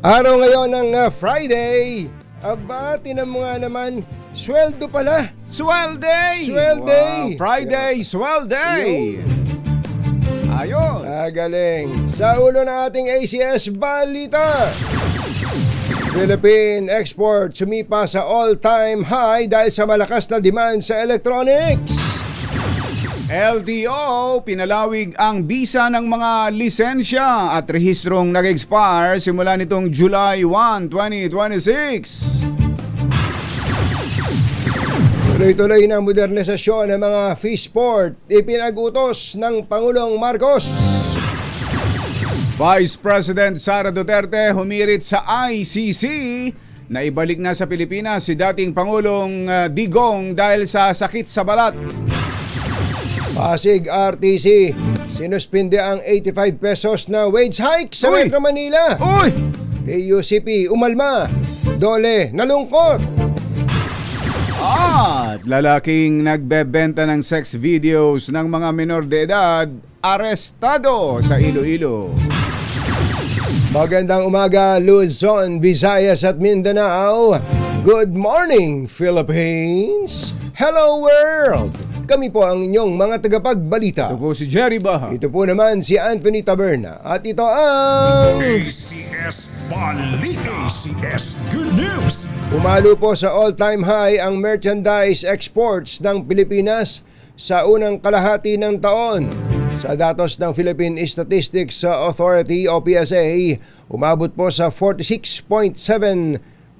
Araw ngayon ng Friday. Aba, tinan mo nga naman, sweldo pala. Swelday! Swelday! Wow, Friday, Swelday! Ayos! Galing. Sa ulo ng ating ACS Balita, Philippine export sumipa sa all-time high dahil sa malakas na demand sa electronics. LTO, pinalawig ang bisa ng mga lisensya at rehistrong nag-expire simula nitong July 1, 2026. Tuloy-tuloy na modernisasyon ng mga fishport, ipinag-utos ng Pangulong Marcos. Vice President Sara Duterte humirit sa ICC na ibalik na sa Pilipinas si dating Pangulong Digong dahil sa sakit sa balat. Pasig RTC, sinuspinde ang 85 pesos na wage hike sa Uy! Metro Manila. Uy! PUCP, umalma. Dole, nalungkot. At lalaking nagbebenta ng sex videos ng mga menor de edad, arestado sa Iloilo. Magandang umaga, Luzon, Visayas at Mindanao. Good morning, Philippines. Hello, world. Kami po ang inyong mga tagapagbalita. Ito po si Jerry Baha. Ito po naman si Anthony Taberna. At ito ang ACS Balita. ACS Good News. umalo po sa all-time high ang merchandise exports ng Pilipinas sa unang kalahati ng taon. Sa datos ng Philippine Statistics Authority o PSA, umabot po sa $46.7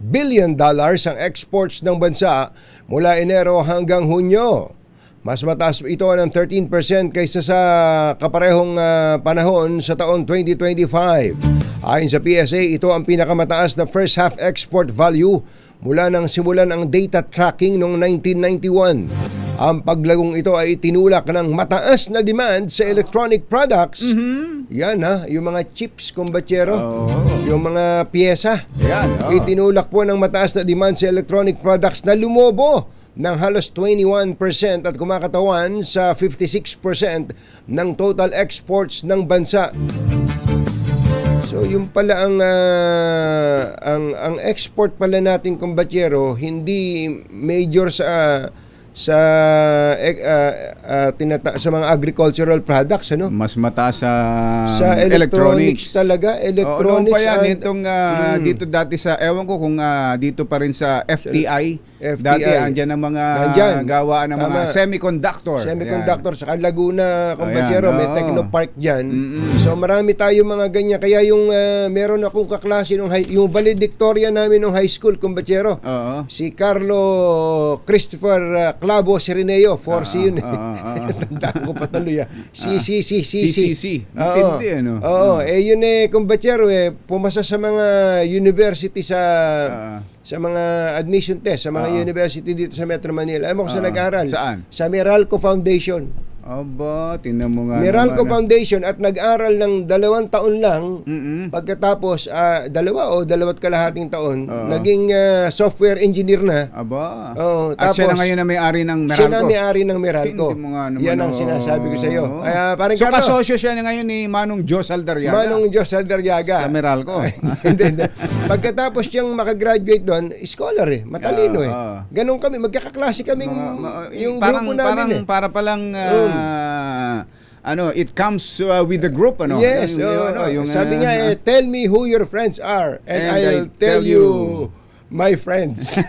billion ang exports ng bansa mula Enero hanggang Hunyo. Mas mataas ito ng 13% kaysa sa kaparehong panahon sa taon 2025. Ayon sa PSA, ito ang pinakamataas na first half export value mula nang simulan ang data tracking noong 1991. Ang paglagong ito ay tinulak ng mataas na demand sa electronic products. Yan yung mga chips, kumbatsero. Yung mga pyesa. Yan, Itinulak po ng mataas na demand sa electronic products na lumobo ng halos 21% at kumakatawan sa 56% ng total exports ng bansa. So yung pala ang export pala natin, kumbatsero, hindi major sa mga agricultural products, ano? Mas mataas Sa electronics talaga, electronics. Pa yan, itong dito dati sa, ewan ko kung dito pa rin sa FTI. Dati andyan ang mga gawaan ng mga semiconductor. Semiconductor, sa Laguna, kumbatsero, Ayan, may Technopark dyan. So marami tayo mga ganyan. Kaya yung meron akong kaklase yung valedictorian namin nung high school, kumbatsero. Si Carlo Christopher Clavo Sirineo, 4C yun. Tandaan ko pa tuloy. CCC. Matindi, ano? Oo, yun kumbatsero, pumasa sa mga university sa mga admission test, sa mga university dito sa Metro Manila. Alam mo kung saan nag-aral? Saan? Sa Meralco Foundation. Aba, tingnan mo nga Meralco naman. Foundation, at nag-aral ng 2 taon lang. Pagkatapos, 2 o 2 kalahating taon, naging software engineer na. Aba. Tapos, At siya na ngayon na may-ari ng Meralco. Siya na may-ari ng Meralco. Tingnan mo nga naman, Yan ang sinasabi ko sa iyo. Parang So kasosyo siya na ngayon ni Manong Jos Aldarriaga. Manong Jos Aldarriaga. Sa Meralco. Hindi. Pagkatapos niyang makagraduate doon, scholar matalino Ganon kami, magkakaklase kaming yung parang, grupo namin. para palang it comes with the group, ano? Yes, sabi nga tell me who your friends are and I'll tell you my friends.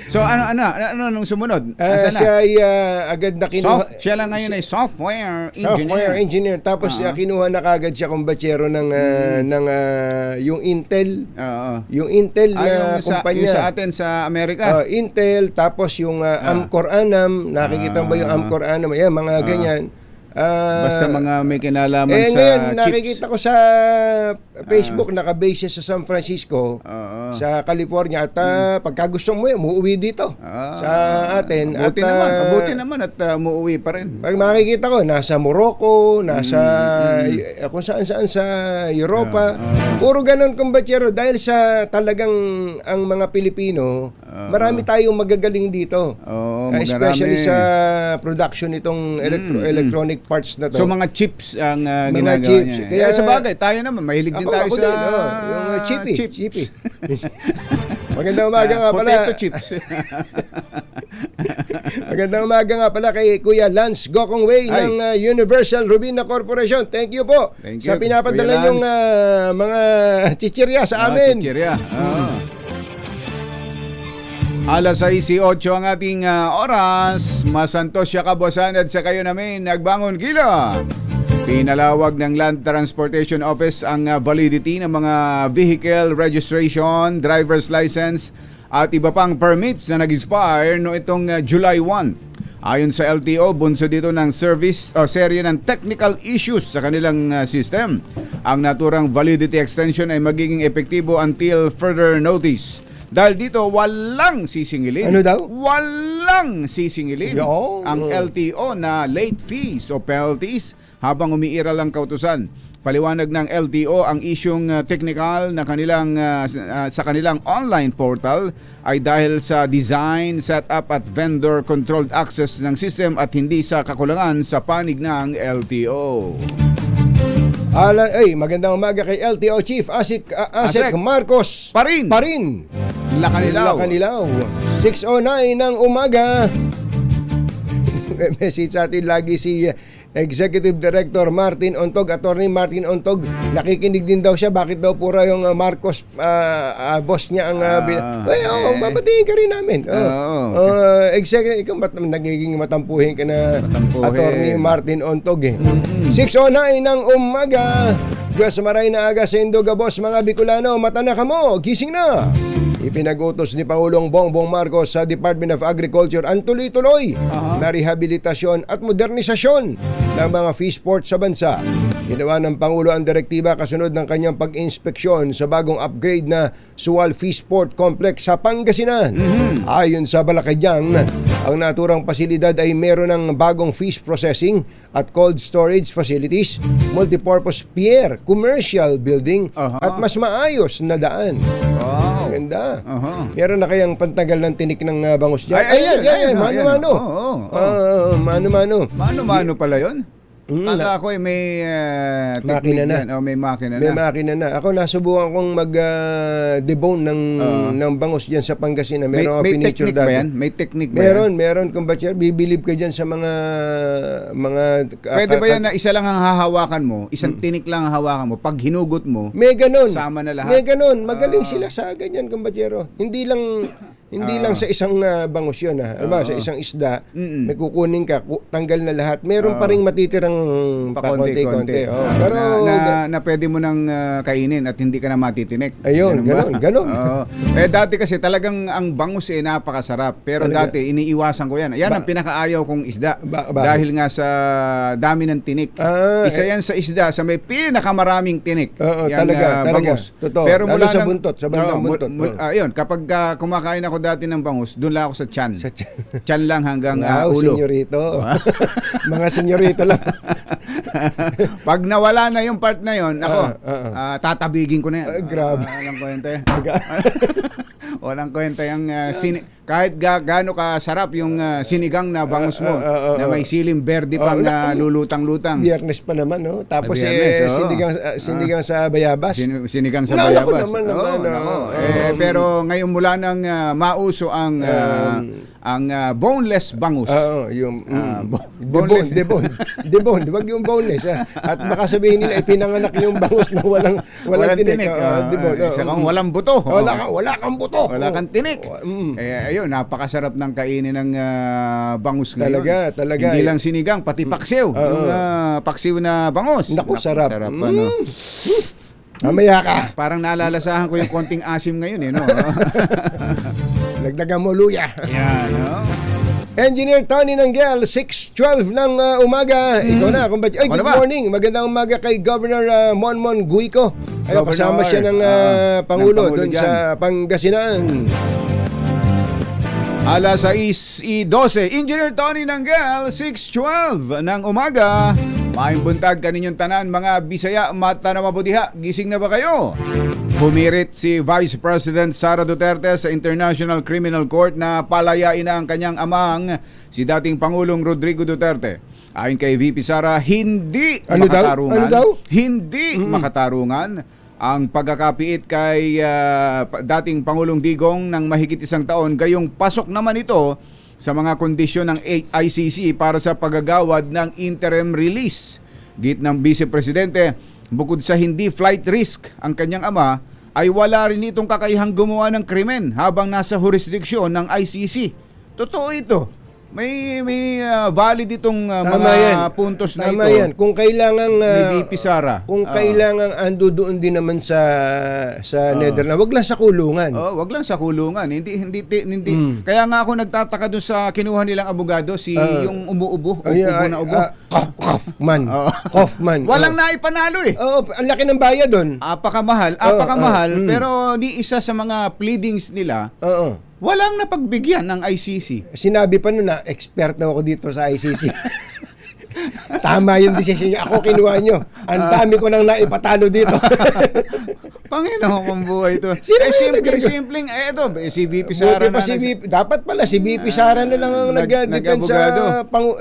So ano nung sumunod? Siya ay agad na kinuha. Siya lang ngayon ay software engineer. Tapos kinuha na kagad siya kumbatsero ng yung Intel. Yung Intel na kumpanya. Yung sa atin sa Amerika. Intel, tapos yung Amcor Anam, nakikita mo ba yung Amcor Anam? Yan, mga ganyan. Basta mga may kinalaman sa ngayon, chips. nakikita ko sa Facebook, nakabase sa San Francisco, sa California. At pagka gusto mo umuwi dito sa atin. Mabuti naman at umuwi pa rin. Pag makikita ko, nasa Morocco, nasa kung saan-saan sa Europa. Puro ganun, kumbatsero. Dahil sa talagang ang mga Pilipino Marami tayong magagaling dito. Oo, Especially marami. sa production nitong electronic parts na to. So mga chips ang Mga ginagawa chips. niya. Kaya- Kaya sa bagay, tayo naman, mahilig din tayo ako sa din, yung chippy. chips. Chippy. Magandang umaga nga pala. Potato chips. Magandang umaga nga pala kay Kuya Lance Gokong Way Ay. ng Universal Rubina Corporation. Thank you po Thank sa you, pinapadala Kuya yung mga chichirya sa amin. Chichirya. Alas 6:08 ang ating oras. Masantos siya kabosan at sa kayo namin nagbangon kila. Pinalawag ng Land Transportation Office ang validity ng mga vehicle registration, driver's license at iba pang permits na nag-expire no itong July 1. Ayon sa LTO, bunso dito ng service o serye ng technical issues sa kanilang system. Ang naturang validity extension ay magiging epektibo until further notice. Dahil dito, walang sisingilin. Ano daw? Walang sisingilin Yo. ang LTO na late fees o penalties habang umiiral ang kautusan. Paliwanag ng LTO ang isyung technical na kanilang sa kanilang online portal ay dahil sa design, setup at vendor controlled access ng system at hindi sa kakulangan sa panig ng LTO. Magandang umaga kay LTO Chief Asik Asek. Marcos Parin. Lakanilaw. Lakanilaw. 6:09 ng umaga. May message sa atin lagi si Executive Director Martin Ontog, Attorney Martin Ontog. Nakikinig din daw siya. Bakit daw pura yung Marcos boss niya ang babatiin ka rin namin. Executive, ikaw nagiging matampuhin ka na Matampuhin. Attorney Martin Ontog eh. 6:09 ng umaga. Diyos maray na aga sa Indoga boss, mga Bicolano, mata na kamo, gising na. Ipinag-utos ni Pangulong Bongbong Marcos sa Department of Agriculture ang tuloy-tuloy na rehabilitasyon at modernisasyon ng mga fish port sa bansa. Ginawa ng Pangulo ang direktiba kasunod ng kanyang pag-inspeksyon sa bagong upgrade na Sual Fish Port Complex sa Pangasinan. Ayon sa Malacanang, ang naturang pasilidad ay meron ng bagong fish processing at cold storage facilities, multipurpose pier, commercial building at mas maayos na daan. Wow. Ganda. Aha. Meron na kayang pantagal ng tinik ng bangus dyan? Ayan, Mano-mano. oo. Mano-mano. Mano-mano pala yun? Kala ko may Makina na. May makina May na. makina na. Ako nasubukan kong mag-debone ng bangus dyan sa Pangasinan. May Meron akong pinicture technique ba dati. yan? May technique ba yan? Meron. Kung ba't yan, bibilib ka dyan sa mga Pwede ba yan na isa lang ang hahawakan mo, isang tinik lang ang hawakan mo, pag hinugot mo, May ganon. sama na lahat? May ganon. Magaling sila sa ganyan, kumbachero. Hindi lang sa isang bangus yun. Alam mo, sa isang isda, may kukunin ka, tanggal na lahat. Meron pa rin matitirang pakonti-konti. Pero, na pwede mo nang kainin at hindi ka na matitinik. ayun, ganon. Oo. Dati kasi talagang ang bangus napakasarap. Pero Talaga? dati iniiwasan ko yan. Yan ang pinakaayaw kong isda. Bakit? Dahil nga sa dami ng tinik. Isa yan sa isda sa may pinakamaraming tinik. Oo, Yan, talaga. bangus. Totoo. Pero Lalo mula sa nang- buntot, sa bandang Oo, buntot. ayun, kapag kumakain ako dati ng bangus, doon lang ako sa tiyan. Sa tiyan. Tiyan lang hanggang Wow, ulo. senyorito. Mga senyorito lang. Pag nawala na yung part na yon, ako, tatabigin ko na yan. Grabe. Walang kwenta yan. Walang kwenta yung kahit gaano ka sarap yung sinigang na bangus mo na may siling berde pang lulutang-lutang. Biyernes pa naman, no? Tapos Biyernes, oo. sinigang sa bayabas. Sinigang sa Wala, bayabas. naman, Nako. Pero ngayon mula nang mauso ang boneless bangus. Yung boneless. debone, wag yung boneless. At baka sabihin nila ipinanganak yung bangus na walang tinik. Isa kang walang buto. Wala kang buto. Wala kang tinik. Ayun, napakasarap ng kainin ng bangus ngayon. Talaga. Hindi lang sinigang, pati paksiw. Yung paksiw na bangus. Naku, sarap. Ano. Mamaya ka. Parang naalalasahan ko yung konting asim ngayon eh, no? Nagdagan mo luya. Yan, no? Engineer Tony Nanggel, 6:12 ng umaga. Ikaw na. Good morning. Magandang umaga kay Governor Monmon Guico. Ayun, kasama siya ng Pangulo doon sa Pangasinan. Alas 6:12. Engineer Tony Nanggel, 6:12 ng umaga. Maayong buntag kaninyong tanan mga Bisaya, mata na mabudiha. Gising na ba kayo? Humirit si Vice President Sara Duterte sa International Criminal Court na palayain na ang kanyang amang si dating Pangulong Rodrigo Duterte. Ayon kay VP Sara, hindi makatarungan. Ano daw? Hindi makatarungan ang pagkakapiit kay dating Pangulong Digong ng mahigit isang taon, gayong pasok naman ito sa mga kondisyon ng ICC para sa paggagawad ng interim release. Git ng Vice Presidente, bukod sa hindi flight risk ang kanyang ama, ay wala rin itong kakayahang gumawa ng krimen habang nasa jurisdiksyon ng ICC. Totoo ito. May valid itong mga puntos na Tama ito. yan. Kung kailangan Ni VP Sara. Kung kailangan ando doon din naman sa Netherlands, wag lang sa kulungan. Wag lang sa kulungan. Hindi. Kaya nga ako nagtataka doon sa kinuha nilang abogado, si yung umuubo, Kaufman. Kaufman. Walang naipanalo eh. Oo, ang laki ng bayad doon. Apakamahal, pero ni isa sa mga pleadings nila, Oo. walang napagbigyan ng ICC. Sinabi pa nun na expert na ako dito sa ICC. Tama yung decision niyo. Ako kinuha nyo. Ang dami ko nang naipatalo dito. Panginoon kong buhay ito. Simpleng, si VP Buti Sara pa si VP. Dapat pala si VP Sara na lang ang nag-defend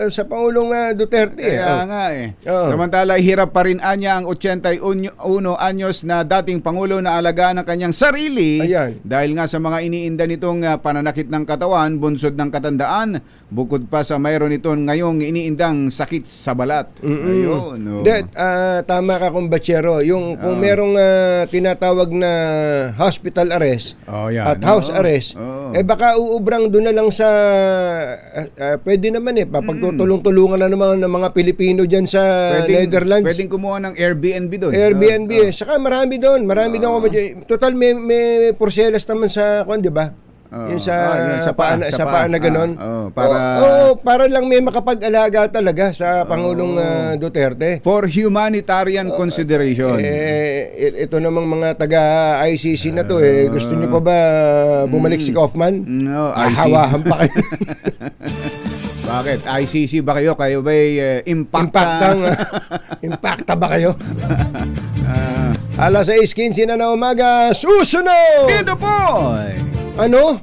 sa Pangulong Duterte. Kaya nga eh. Oo. Samantala, hirap pa rin anya ang 81 anyos na dating Pangulo na alagaan ng kanyang sarili. Ayan. Dahil nga sa mga iniinda nitong pananakit ng katawan, bunsod ng katandaan, bukod pa sa mayroon itong ngayong iniindang sakit sa balat. Ayun. No. Tama ka, kumbachero. Yung kung merong tinatawag na hospital arrest at house arrest, baka uubrang doon na lang sa pwede naman papagtutulong-tulungan na naman ng mga Pilipino dyan sa Netherlands. Pwedeng kumuha ng Airbnb doon. Airbnb. Saka marami doon. Total may porcelas naman sa di ba? Yung sa paa na ganon. Para lang may makapag-alaga talaga sa Pangulong Duterte. For humanitarian consideration. Ito namang mga taga-ICC na to gusto niyo pa ba bumalik si Kaufman? No, Hawahan pa kayo. Bakit? ICC ba kayo? Kayo ba'y Impacta ba kayo? Alas 6:15 na umaga, susunod! Dito po! Ano?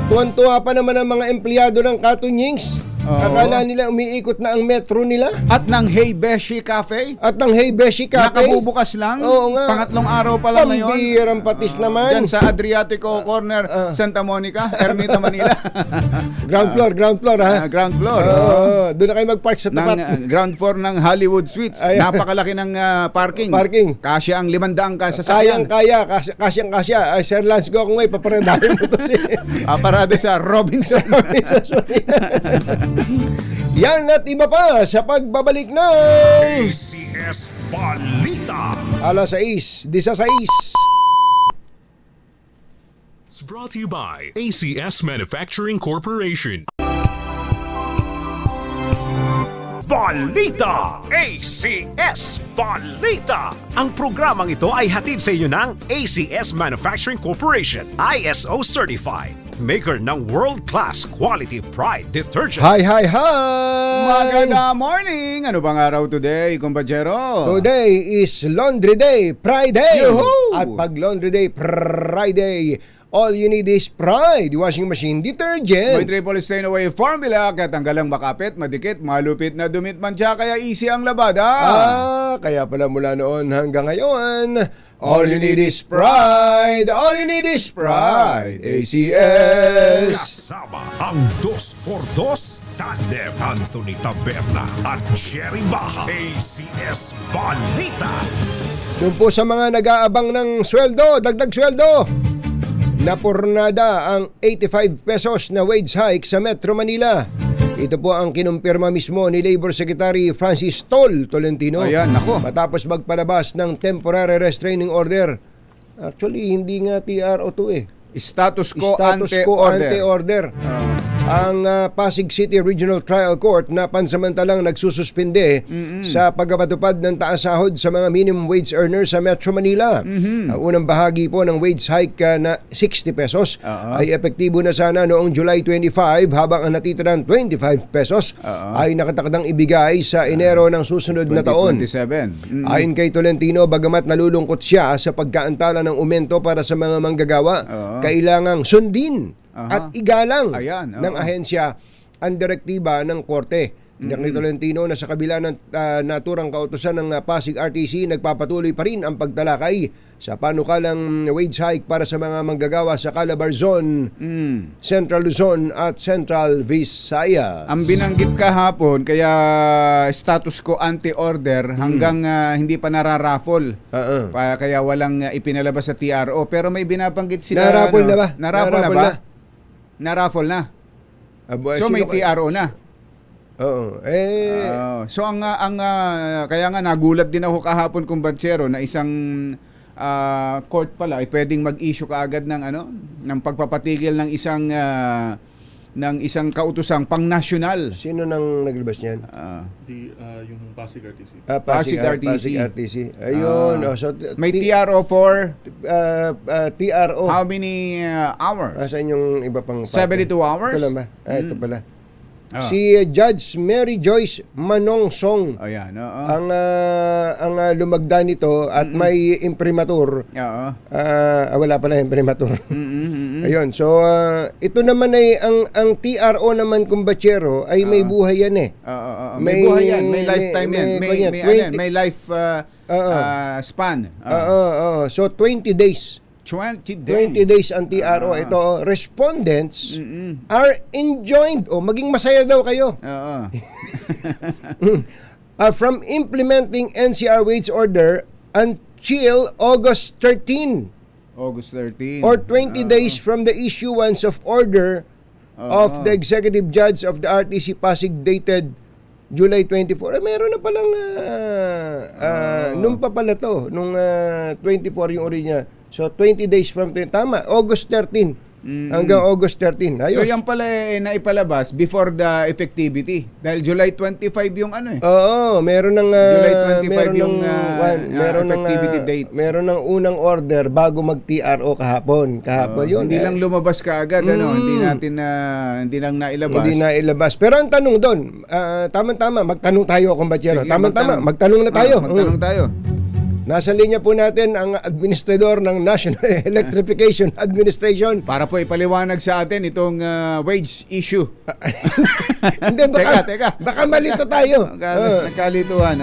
Tuwan-tuwa pa naman ang mga empleyado ng Katunyings. Akala nila umiikot na ang metro nila. At ng Hey Beshi Cafe? At ng Hey Beshi Cafe. Nakabubukas lang? Oo nga. Pangatlong araw pa lang ngayon? Pambirang patis naman. Diyan sa Adriatico Corner, Santa Monica, Ermita, Manila. Ground floor ha? Ground floor. Doon na kayo mag-park sa tapat. Ground floor ng Hollywood Suites. Napakalaki ng parking. Kasya ang 500 ka sa sakyan. Kasyang-kasya. Sir Lance Gokongway, paparadahin mo to Parada sa Robinson. Yan at iba pa sa pagbabalik ng ACS Balita. alas 6:16. It's brought to you by ACS Manufacturing Corporation. Balita! ACS Balita! Ang programang ito ay hatid sa inyo ng ACS Manufacturing Corporation, ISO Certified. Maker ng world-class quality Pride detergent. Hi! Maganda morning! Ano bang araw today, kumpachero? Today is Laundry Day, Friday! Yoo-hoo! At pag Laundry Day, Friday, all you need is Pride washing machine detergent. May triple stain away formula, kaya tanggalang makapit, madikit, malupit na dumit man siya, kaya easy ang labada. Kaya pala mula noon hanggang ngayon, all you need is Pride! All you need is Pride! ACS! Kasama ang 2x2 Tandem Anthony Taberna at Sherry Baha. ACS Balita. Doon po sa mga nag-aabang ng sweldo, dagdag sweldo, napurnada ang 85 pesos na wage hike sa Metro Manila. Ito po ang kinumpirma mismo ni Labor Secretary Francis Tolentino. Ayan, nako. Matapos magpalabas ng temporary restraining order. Actually, hindi nga TRO to Status quo Status quo ante ante-order. order. Ang Pasig City Regional Trial Court na pansamantalang nagsususpinde sa pagpapatupad ng taas sahod sa mga minimum wage earners sa Metro Manila. Ang unang bahagi po ng wage hike na 60 pesos ay epektibo na sana noong July 25 habang ang natitirang 25 pesos ay nakatakdang ibigay sa Enero ng susunod na taon. 2027. Ayon kay Tolentino, bagamat nalulungkot siya sa pagkaantala ng aumento para sa mga manggagawa, kailangang sundin at igalang Ayan, ng ahensya ang direktiba ng korte. Tiyak ni Tolentino na sa kabila ng naturang kautusan ng Pasig RTC, nagpapatuloy pa rin ang pagtalakay sa panukalang wage hike para sa mga manggagawa sa Calabarzon, Central Luzon at Central Visayas. Ang binanggit kahapon, kaya status quo ante-order hanggang hindi pa nararaffle. Kaya walang ipinalabas sa TRO. Pero may binabanggit sila. Naraffle na ba? Naraffle na ba? Naraffle na. So may TRO na. Oo. So kaya nga nagulat din ako kahapon kung Banchero na isang court pala ay pwedeng mag-issue kaagad ng pagpapatigil ng isang kautusang pang-nasyonal. Sino nang naglabas niyan? Yung Pasig RTC. Pasig RTC. Pasig RTC. Ayun. So, May TRO for TRO. how many hours? Saan yung iba pang 72 hours? Ito lang ba? Ito pala. Si Judge Mary Joyce Manongsong Ayan, ang lumagda nito at may imprimatur. Wala pala imprimatur. Ayun. So ito naman ay ang TRO naman kumbachero ay may buhay yan eh. May buhay yan, may lifetime yan, may life span. So 20 days. 20 20 days ang TRO. Ito, respondents are enjoined. Maging masaya daw kayo. From implementing NCR wage order until August 13. August 13. Or 20 days from the issuance of order of the executive judge of the RTC Pasig dated July 24. Meron na palang nung pa pala to, nung 24 yung ori niya. So 20 days from tama, August 13 hanggang August 13. Ayos. So yan pala naipalabas before the effectivity dahil July 25 yung Oo, meron ng July 25 meron yung effectivity date. Meron ng unang order bago mag-TRO kahapon. Yun. Hindi lang lumabas kaagad hindi lang nailabas. Hindi nailabas. Pero ang tanong doon, tama-tama, magtanong tayo kumbachero. Tama-tama, magtanong na tayo. Magtanong tayo. Nasa linya po natin ang administrador ng National Electrification Administration. Para po ipaliwanag sa atin itong wage issue. Hindi, Teka. baka malito tayo. Nagkalituhan.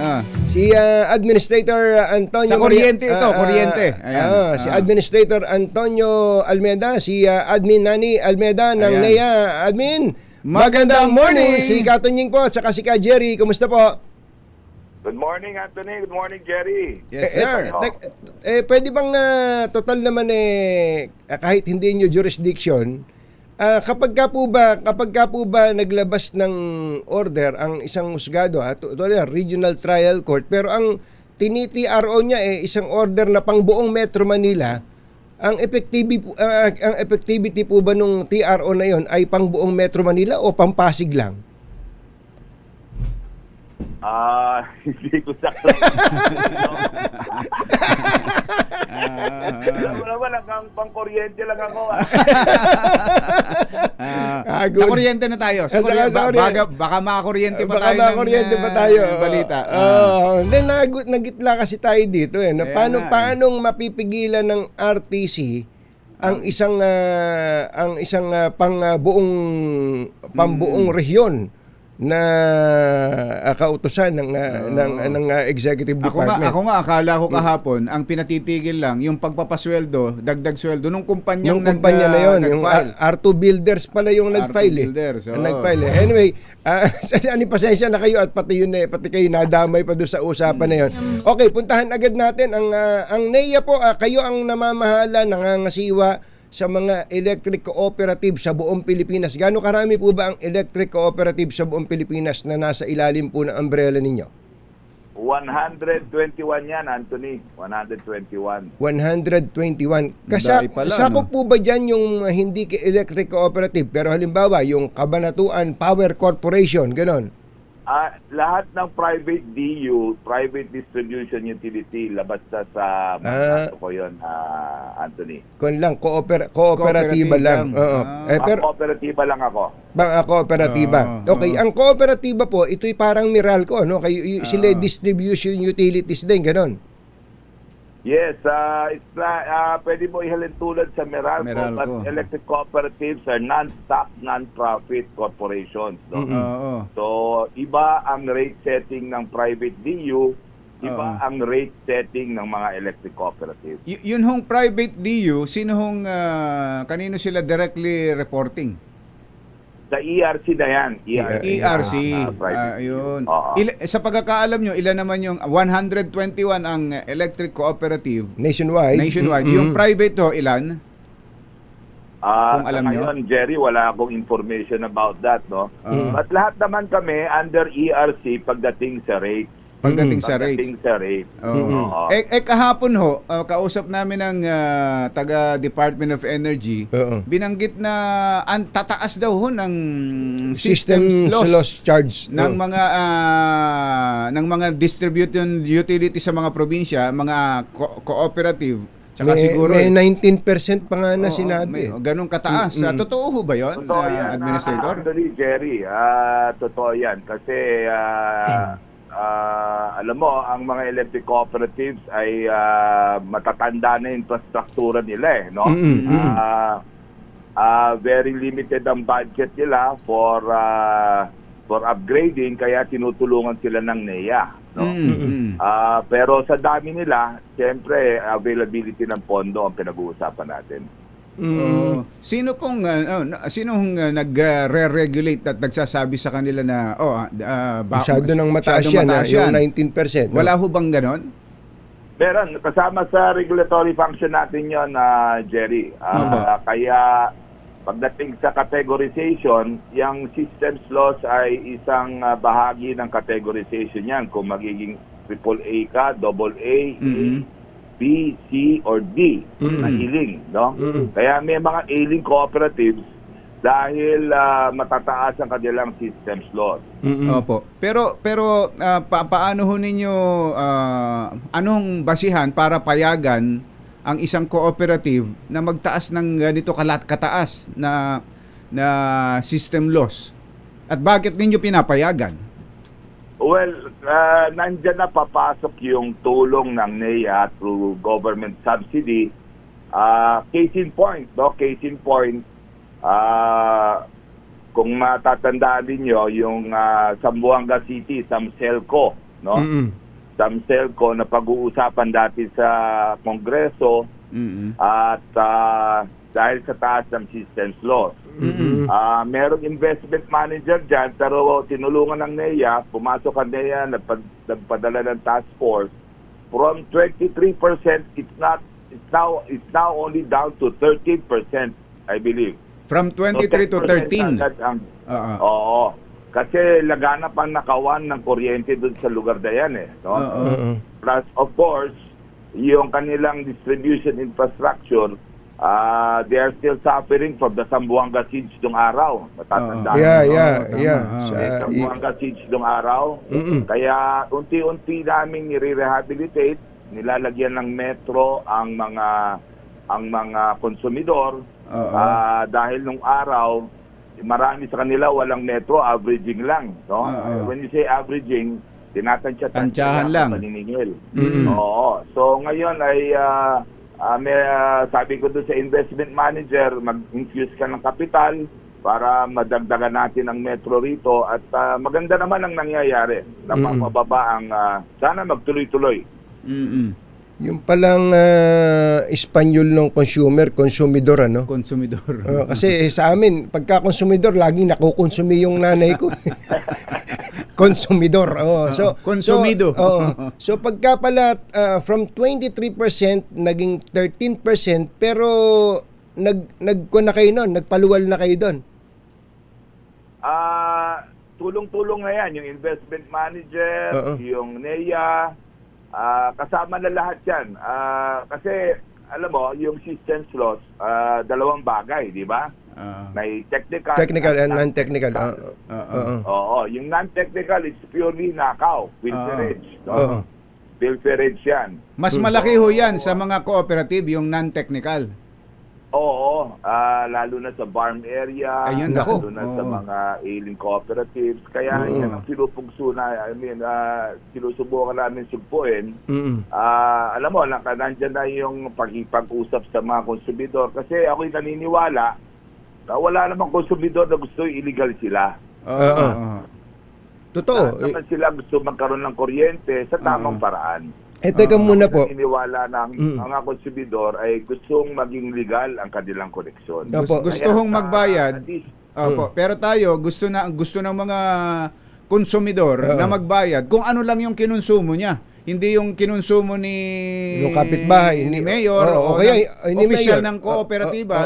Si Administrator Antonio... Sa kuryente ito, kuryente. Ayan. Si Administrator Antonio Almeda, si Admin Nani Almeda ng Ayan. NEA. Admin, Magandang morning! Si Katunying po at saka si Ka Jerry. Kumusta po? Good morning, Anthony. Good morning, Jerry. Yes, sir. Pwede bang total naman kahit hindi nyo jurisdiction, kapag ka po ba naglabas ng order ang isang husgado, regional trial court, pero ang tinitro niya isang order na pang buong Metro Manila, ang effectivity po ba nung TRO na yon ay pang buong Metro Manila o pang Pasig lang? Hindi ko sakto. Alam mo naman, hanggang pang-kuryente lang ako. Sa kuryente na tayo. Baka makakuryente pa tayo ng balita. Then nagitla kasi tayo dito paano mapipigilan ng RTC ang isang pambuong rehiyon na kautusan ng executive department. Ako nga akala ko kahapon ang pinatitigil lang yung pagpapasweldo, dagdag sweldo nung kumpanyang na yon, yung R2 Builders pala yung nag-file. Nag-file. Anyway, pasensya na kayo at pati kayo nadamay pa doon sa usapan na yon. Okay, puntahan agad natin ang NEA po, kayo ang namamahala, nangangasiwa sa mga electric cooperative sa buong Pilipinas. Gaano karami po ba ang electric cooperative sa buong Pilipinas na nasa ilalim po ng umbrella ninyo? 121 yan, Anthony. 121. 121. Dahil pala, Sakop po ba dyan yung hindi electric cooperative, pero halimbawa yung Kabanatuan Power Corporation, ganon? Lahat ng private DU, private distribution utility, labas na sa mandato ko yun, Anthony. Kung lang, kooperatiba lang. lang. Oo. Pero Kooperatiba lang ako. kooperatiba. Okay, ang kooperatiba po, ito'y parang Meralco, no? Sila distribution utilities din, ganon. Yes, pwede mo ihalin tulad sa Meralco, Meralco. but electric cooperatives are non-stock, non-profit corporations. No? Oo. So, iba ang rate setting ng private DU, iba ang rate setting ng mga electric cooperatives. Yun hong private DU, sino hong, kanino sila directly reporting? Sa ERC na yan. ERC. Private Ayun. Oo. Sa pagkakaalam nyo, ilan naman yung 121 ang electric cooperative Nationwide. Yung private ho, ilan? Kung alam sa nyo? ngayon, Jerry, wala akong information about that. No? But lahat naman kami under ERC pagdating sa rate. Pagdating sa rates. Pagdating sa rate. Oo. Kahapon ho, kausap namin ng taga Department of Energy, Oo. binanggit na ang tataas daw ho ng System systems loss loss charge. ng mga distribution utility sa mga probinsya, mga cooperative, tsaka siguro may 19% pa nga na Oo, sinabi. ganun kataas. Totoo ho ba 'yon, Totoo yan, Administrator? Actually, Jerry, totoo yan. Kasi, alam mo, ang mga electric cooperatives ay matatanda na infrastruktura nila no? Very limited ang budget nila for upgrading, kaya tinutulungan sila ng NEA. No? Pero sa dami nila, siyempre, availability ng pondo ang pinag-uusapan natin. Sino pong nagre-regulate at nagsasabi sa kanila na Masyado nang mataas yan, yung 19%. No? Wala ho bang ganon? Meron, kasama sa regulatory function natin yon, Jerry. Kaya pagdating sa categorization, yung systems loss ay isang bahagi ng categorization yan. Kung magiging AAA ka, AA, B, C, or D na ailing, no? Kaya may mga ailing cooperatives dahil matataas ang kanilang systems loss. Opo. Pero paano ho ninyo anong basihan para payagan ang isang cooperative na magtaas ng ganito kataas na system loss? At bakit ninyo pinapayagan? Well, nandyan na papasok yung tulong ng NEA through government subsidy. Case in point, no? Case in point, kung matatandaan ninyo, yung Zamboanga City, Samselco, no? Samselco na pag-uusapan dati sa Kongreso at dahil sa taas ng systems loss. Merong investment manager dyan, pero tinulungan ng NEA, pumasok ang NEA, nagpadala ng task force. From 23%, it's now only down to 13%, I believe. From 23 to 13. Oo. Kasi laganap ang nakawan ng kuryente doon sa lugar na yan no? Plus, of course, yung kanilang distribution infrastructure, they are still suffering from the Zamboanga siege nung araw. Matatandaan. Zamboanga siege nung araw. Kaya unti-unti naming i-rehabilitate, nilalagyan ng metro ang mga konsumidor. Dahil nung araw, marami sa kanila walang metro, averaging lang. No? When you say averaging, tantyahan lang. Paniningil. Oo. So ngayon ay sabi ko doon sa investment manager, mag-infuse ka ng kapital para madagdagan natin ang metro rito at maganda naman ang nangyayari. Napapababa ang sana magtuloy-tuloy. Yung palang Espanyol ng consumidor, ano? Konsumidor. Kasi sa amin, pagka-konsumidor, laging nakukonsumi yung nanay ko. Konsumidor. Konsumido. So pagka pala from 23% naging 13%, pero nagpaluwal na kayo doon. tulong-tulong na yan, yung investment manager, Oo. yung NEA, kasama na lahat yan. Kasi, alam mo, yung systems loss, dalawang bagay, di ba? May technical. Technical and at non-technical. Oo, yung non-technical is purely nakaw, pilferage. Oo. Pilferage yan. Mas malaki ho yan sa mga cooperative, yung non-technical. Oo, lalo na sa farm area, Ayun, lalo nako. na sa Oo. mga ailing cooperatives. Kaya yan ang pinupugso na, sinusubukan namin sugpuin. Alam mo, nandyan na yung pag-usap sa mga konsumidor. Kasi ako'y naniniwala na wala namang konsumidor na gusto illegal sila. Oo. Totoo. Lahat naman sila gusto magkaroon ng kuryente sa tamang paraan. Teka muna po. Naniniwala na ang mga konsumidor ay gustong maging legal ang kanilang koneksyon. Opo. Gusto hong magbayad. At least, Opo, pero tayo gusto ng mga konsumidor na magbayad kung ano lang yung kinonsumo niya. Hindi yung kinonsumo ni Yung kapitbahay, ni mayor Oo, o kaya, ng ni official mayor. ng kooperatiba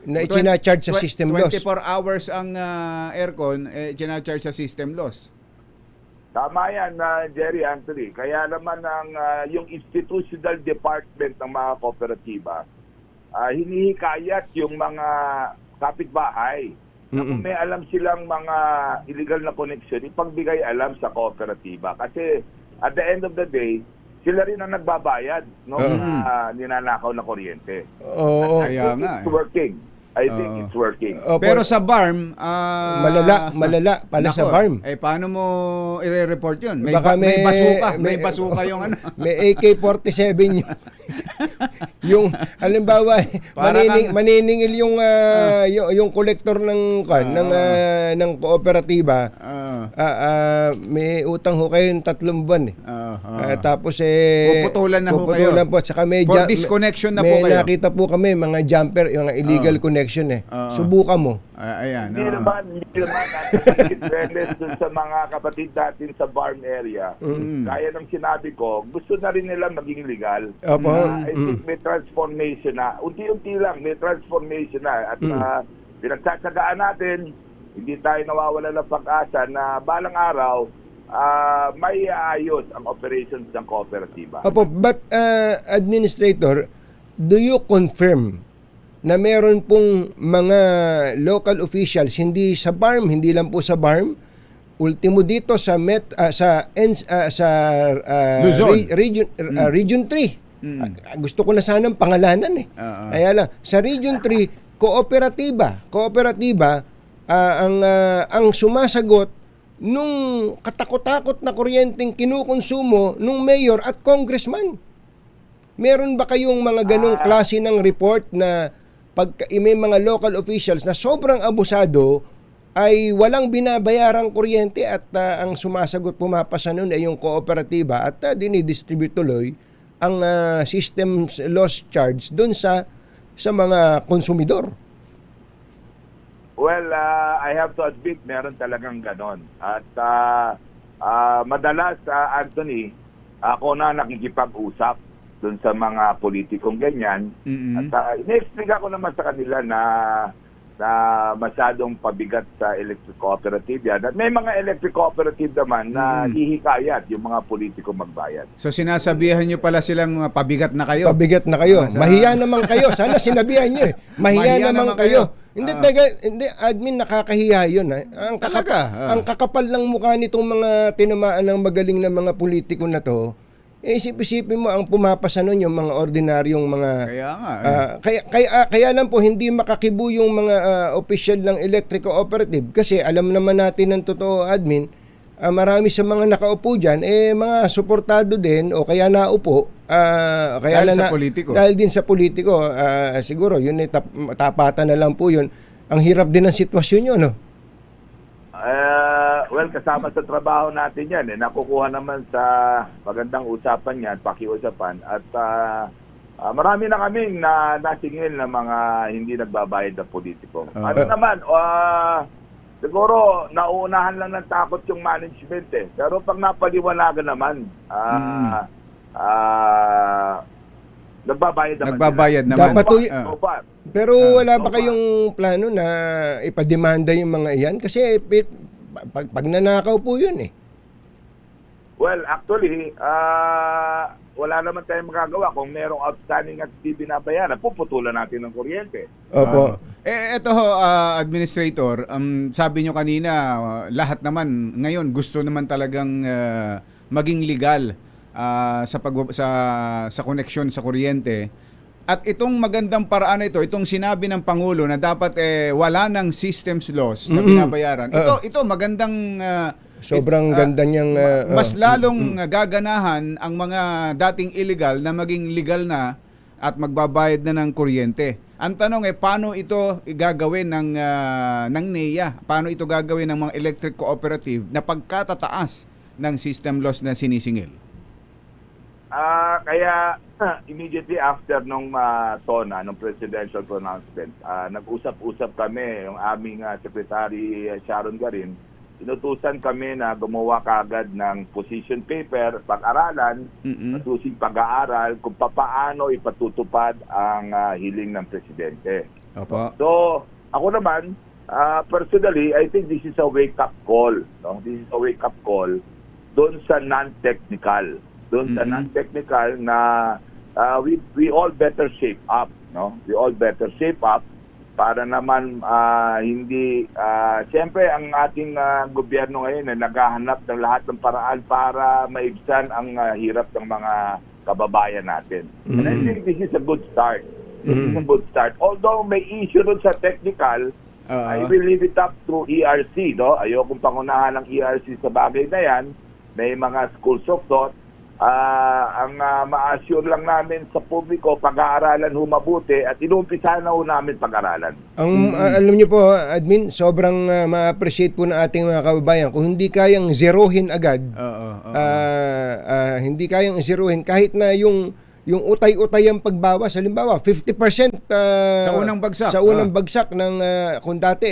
Na itinacharge sa system loss. 24 hours ang aircon, itinacharge sa system loss. tama yan, Jerry Anthony. Kaya naman yung institutional department ng mga kooperatiba, hinihikayat yung mga kapitbahay na kung may alam silang mga illegal na connection, ipagbigay alam sa kooperatiba. Kasi at the end of the day, sila rin ang nagbabayad ng ninanakaw na kuryente. Oo. Kaya nga. It's working. I think it's working. Opo. Pero sa BARM, malala pala sa nako, BARM. paano mo i-report yun? May, Baka may basuka, may basuka yung ano. May AK-47 yung halimbawa Parang maniningil yung kolektor ng ng kooperatiba. May utang ho kayo ng 3 buwan tapos puputulan na ho kayo. Puputulan po. Saka may For disconnection na po may kayo. nakita po kami mga jumper, yung illegal connection Subukan mo. Ayan. Hindi naman fairness dun sa mga kapatid natin sa farm area. Kaya ng sinabi ko, gusto na rin nila maging legal. Opo. I think may transformation na. Unti-unti lang, may transformation na. At pinagtsatsagaan natin, hindi tayo nawawala ng pag-asa na balang araw, may ayos ang operations ng kooperatiba. Opo, but Administrator, do you confirm na meron pong mga local officials, hindi sa BARM, hindi lang po sa BARM, ultimo dito sa Luzon. Region 3. Gusto ko na sanang pangalanan Kaya lang sa Region 3 kooperatiba ang sumasagot nung katakot-takot na kuryenteng kinukonsumo nung mayor at congressman. Meron ba kayong mga ganong klase ng report na pag may mga local officials na sobrang abusado ay walang binabayarang kuryente at ang sumasagot pumapasa nun ay yung kooperatiba at dinidistribute tuloy ang system loss charge dun sa mga konsumidor? Well, I have to admit, meron talagang ganon. At madalas, Anthony, ako na nakikipag-usap dun sa mga politikong ganyan. At ina-explain ko naman sa kanila na masyadong pabigat sa electric cooperative yan. At may mga electric cooperative naman na hihikayat yung mga politiko magbayad. So sinasabihan nyo pala silang pabigat na kayo. Pabigat na kayo. Mahiya naman kayo. Sana sinabihan nyo Mahiya naman kayo. Hindi, admin, nakakahiya yun. Ang kakapal ng mukha nitong mga tinamaan ng magaling na mga politiko na to, isip-isipin mo ang pumapasa nun yung mga ordinaryong mga... Kaya nga. Kaya lang po, hindi makakibo yung mga official ng electric cooperative kasi alam naman natin ng totoo, admin, marami sa mga nakaupo dyan, mga suportado din o kaya naupo. Dahil sa politiko. Dahil din sa politiko. Siguro, yun tapatan na lang po yun. Ang hirap din ng sitwasyon nyo, no? Well, kasama sa trabaho natin yan. Nakukuha naman sa magandang usapan yan, pakiusapan. At marami na kaming nasingil na mga hindi nagbabayad na politiko. Ano naman, siguro nauunahan lang ng takot yung management Pero pag napaliwanagan naman, nagbabayad naman. Nagbabayad naman. Pero wala ba kayong plano na ipademanda yung mga iyan? Kasi pag nanakaw po yun eh. Well, actually, wala naman tayong magagawa. Kung merong outstanding at di binabayaran, puputulan natin ng kuryente. Opo. Eto ho, Administrator, sabi nyo kanina, lahat naman ngayon gusto naman talagang maging legal sa koneksyon sa kuryente. At itong magandang paraan na ito, itong sinabi ng Pangulo na dapat wala ng systems loss na binabayaran. Ito magandang Sobrang ganda niyang... mas lalong gaganahan ang mga dating illegal na maging legal na at magbabayad na ng kuryente. Ang tanong paano ito gagawin ng NEA? Paano ito gagawin ng mga electric cooperative na pagkatataas ng system loss na sinisingil? Kaya immediately after nung SONA, nung presidential pronouncement, nag-usap-usap kami, yung aming Secretary Sharon Garin, inutusan kami na gumawa kagad ng position paper, pag-aralan, matusing pag-aaral kung paano ipatutupad ang hiling ng presidente. Opo. So, ako naman, personally, I think this is a wake-up call. No? This is a wake-up call doon sa non-technical. Doon sa non-technical na we all better shape up. No? We all better shape up para naman hindi siyempre ang ating gobyerno ngayon ay naghahanap ng lahat ng paraan para maibsan ang hirap ng mga kababayan natin. And I think this is a good start. This is a good start. Although may issue doon sa technical, I will leave it up to ERC. No? Ayokong pangunahan ng ERC sa bagay na yan. May mga schools of thought. Ang ma-assure lang namin sa publiko, pag-aaralan humabuti at inumpisa na ho namin pag-aaralan. Alam niyo po, Admin, sobrang ma-appreciate po ng ating mga kababayan. Kung hindi kayang zerohin agad, hindi kayang zerohin, kahit na yung utay-utay ang pagbawas, halimbawa 50% sa unang bagsak. Sa unang bagsak ng kung dati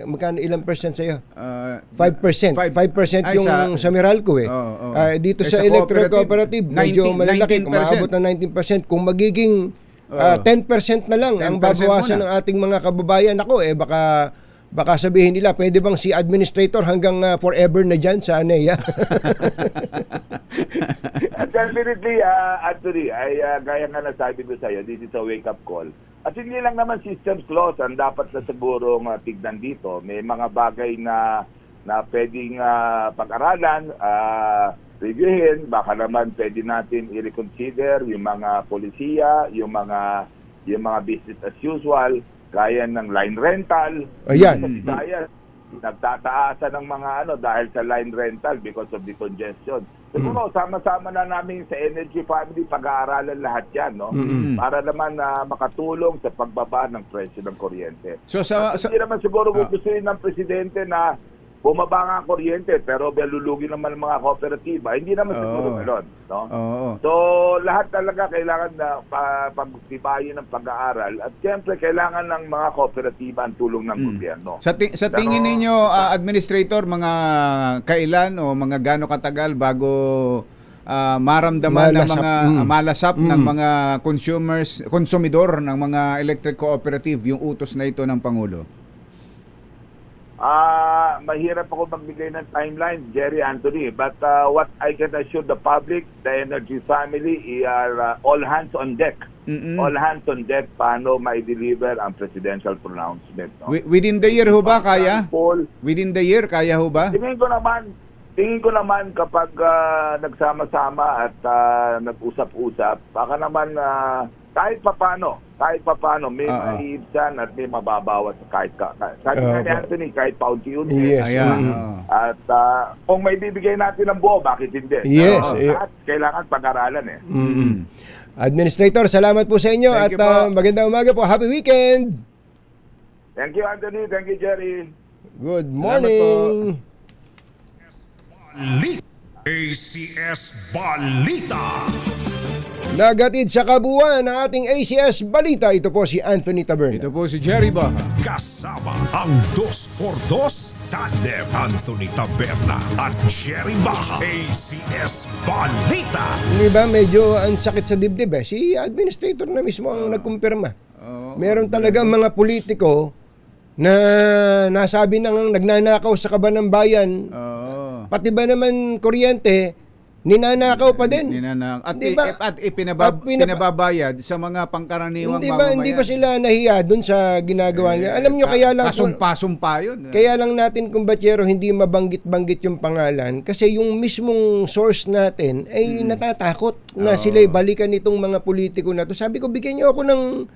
magkano ilang percent sa iyo? 5%. 5% yung sa Meralco dito sa Electric Cooperative medyo malalaki, umaabot ng 19%. Kung magiging 10% na lang ang babawasan ng ating mga kababayan, baka sabihin nila, pwede bang si administrator hanggang forever na dyan sa NEA? Definitely, Anthony, gaya nga nasabi ko sa iyo, this is a wake-up call. At hindi lang naman systems loss ang dapat na siguro tignan dito. May mga bagay na pwedeng pag-aralan, reviewin. Baka naman pwede natin i-reconsider yung mga polisiya, yung mga business as usual, gaya ng line rental. Ayan. Nagtataasan ng mga dahil sa line rental because of the congestion. Siguro, sama-sama na namin sa Energy Family pag-aaralan lahat yan, no? Para naman makatulong sa pagbaba ng presyo ng kuryente. So, hindi naman siguro gustuin ng presidente na bumaba nga ang kuryente pero belulugi naman ng mga kooperatiba. Hindi naman siguro gano'n, no? So, lahat talaga kailangan na pagtibayin ng pag-aaral at siyempre kailangan ng mga kooperatiba ang tulong ng gobyerno. Sa tingin ninyo, Administrator, mga kailan o mga gaano katagal bago maramdaman ng mga malasap ng mga konsumidor ng mga electric cooperative yung utos na ito ng Pangulo? Mahirap ako magbigay ng timeline, Jerry Anthony. But what I can assure the public, the Energy Family, are all hands on deck. All hands on deck paano mai-deliver ang presidential pronouncement. No? Within the year ho ba kaya? Within the year kaya ho ba? Tingin ko naman kapag nagsama-sama at nag-usap-usap, baka naman kahit papano may maiibsan at may mababawas kahit sabi nga ni Anthony, kahit paunti-unti. Yes. At kung may bibigay natin ng buo, bakit hindi? Yes. At kailangan pag-aralan Administrator, salamat po sa inyo. Thank at you po. Magandang umaga po. Happy weekend! Thank you, Anthony. Thank you, Jerry. Good morning! ACS Balita. Nagatid sa kabuuan ng ating ACS Balita. Ito po si Anthony Taberna. Ito po si Jerry Baha. Kasama ang 2x2 tandem Anthony Taberna at Jerry Baha. ACS Balita. Hindi ba medyo ang sakit sa dibdib Si administrator na mismo ang nagkumpirma. Meron talagang mga politiko na nasabi nang nagnanakaw sa kaban ng bayan. Oo. Pati ba naman kuryente, ninanakaw pa din. At, Di ba? pinababayad sa mga pangkaraniwang mamamayan. Hindi ba sila nahiya dun sa ginagawa nila? Alam nyo, kaya lang... Kasumpa-sumpa yun. Kaya lang natin, kumbatyero, hindi mabanggit-banggit yung pangalan kasi yung mismong source natin ay natatakot na sila'y balikan nitong mga politiko na to. Sabi ko, bigyan nyo ako ng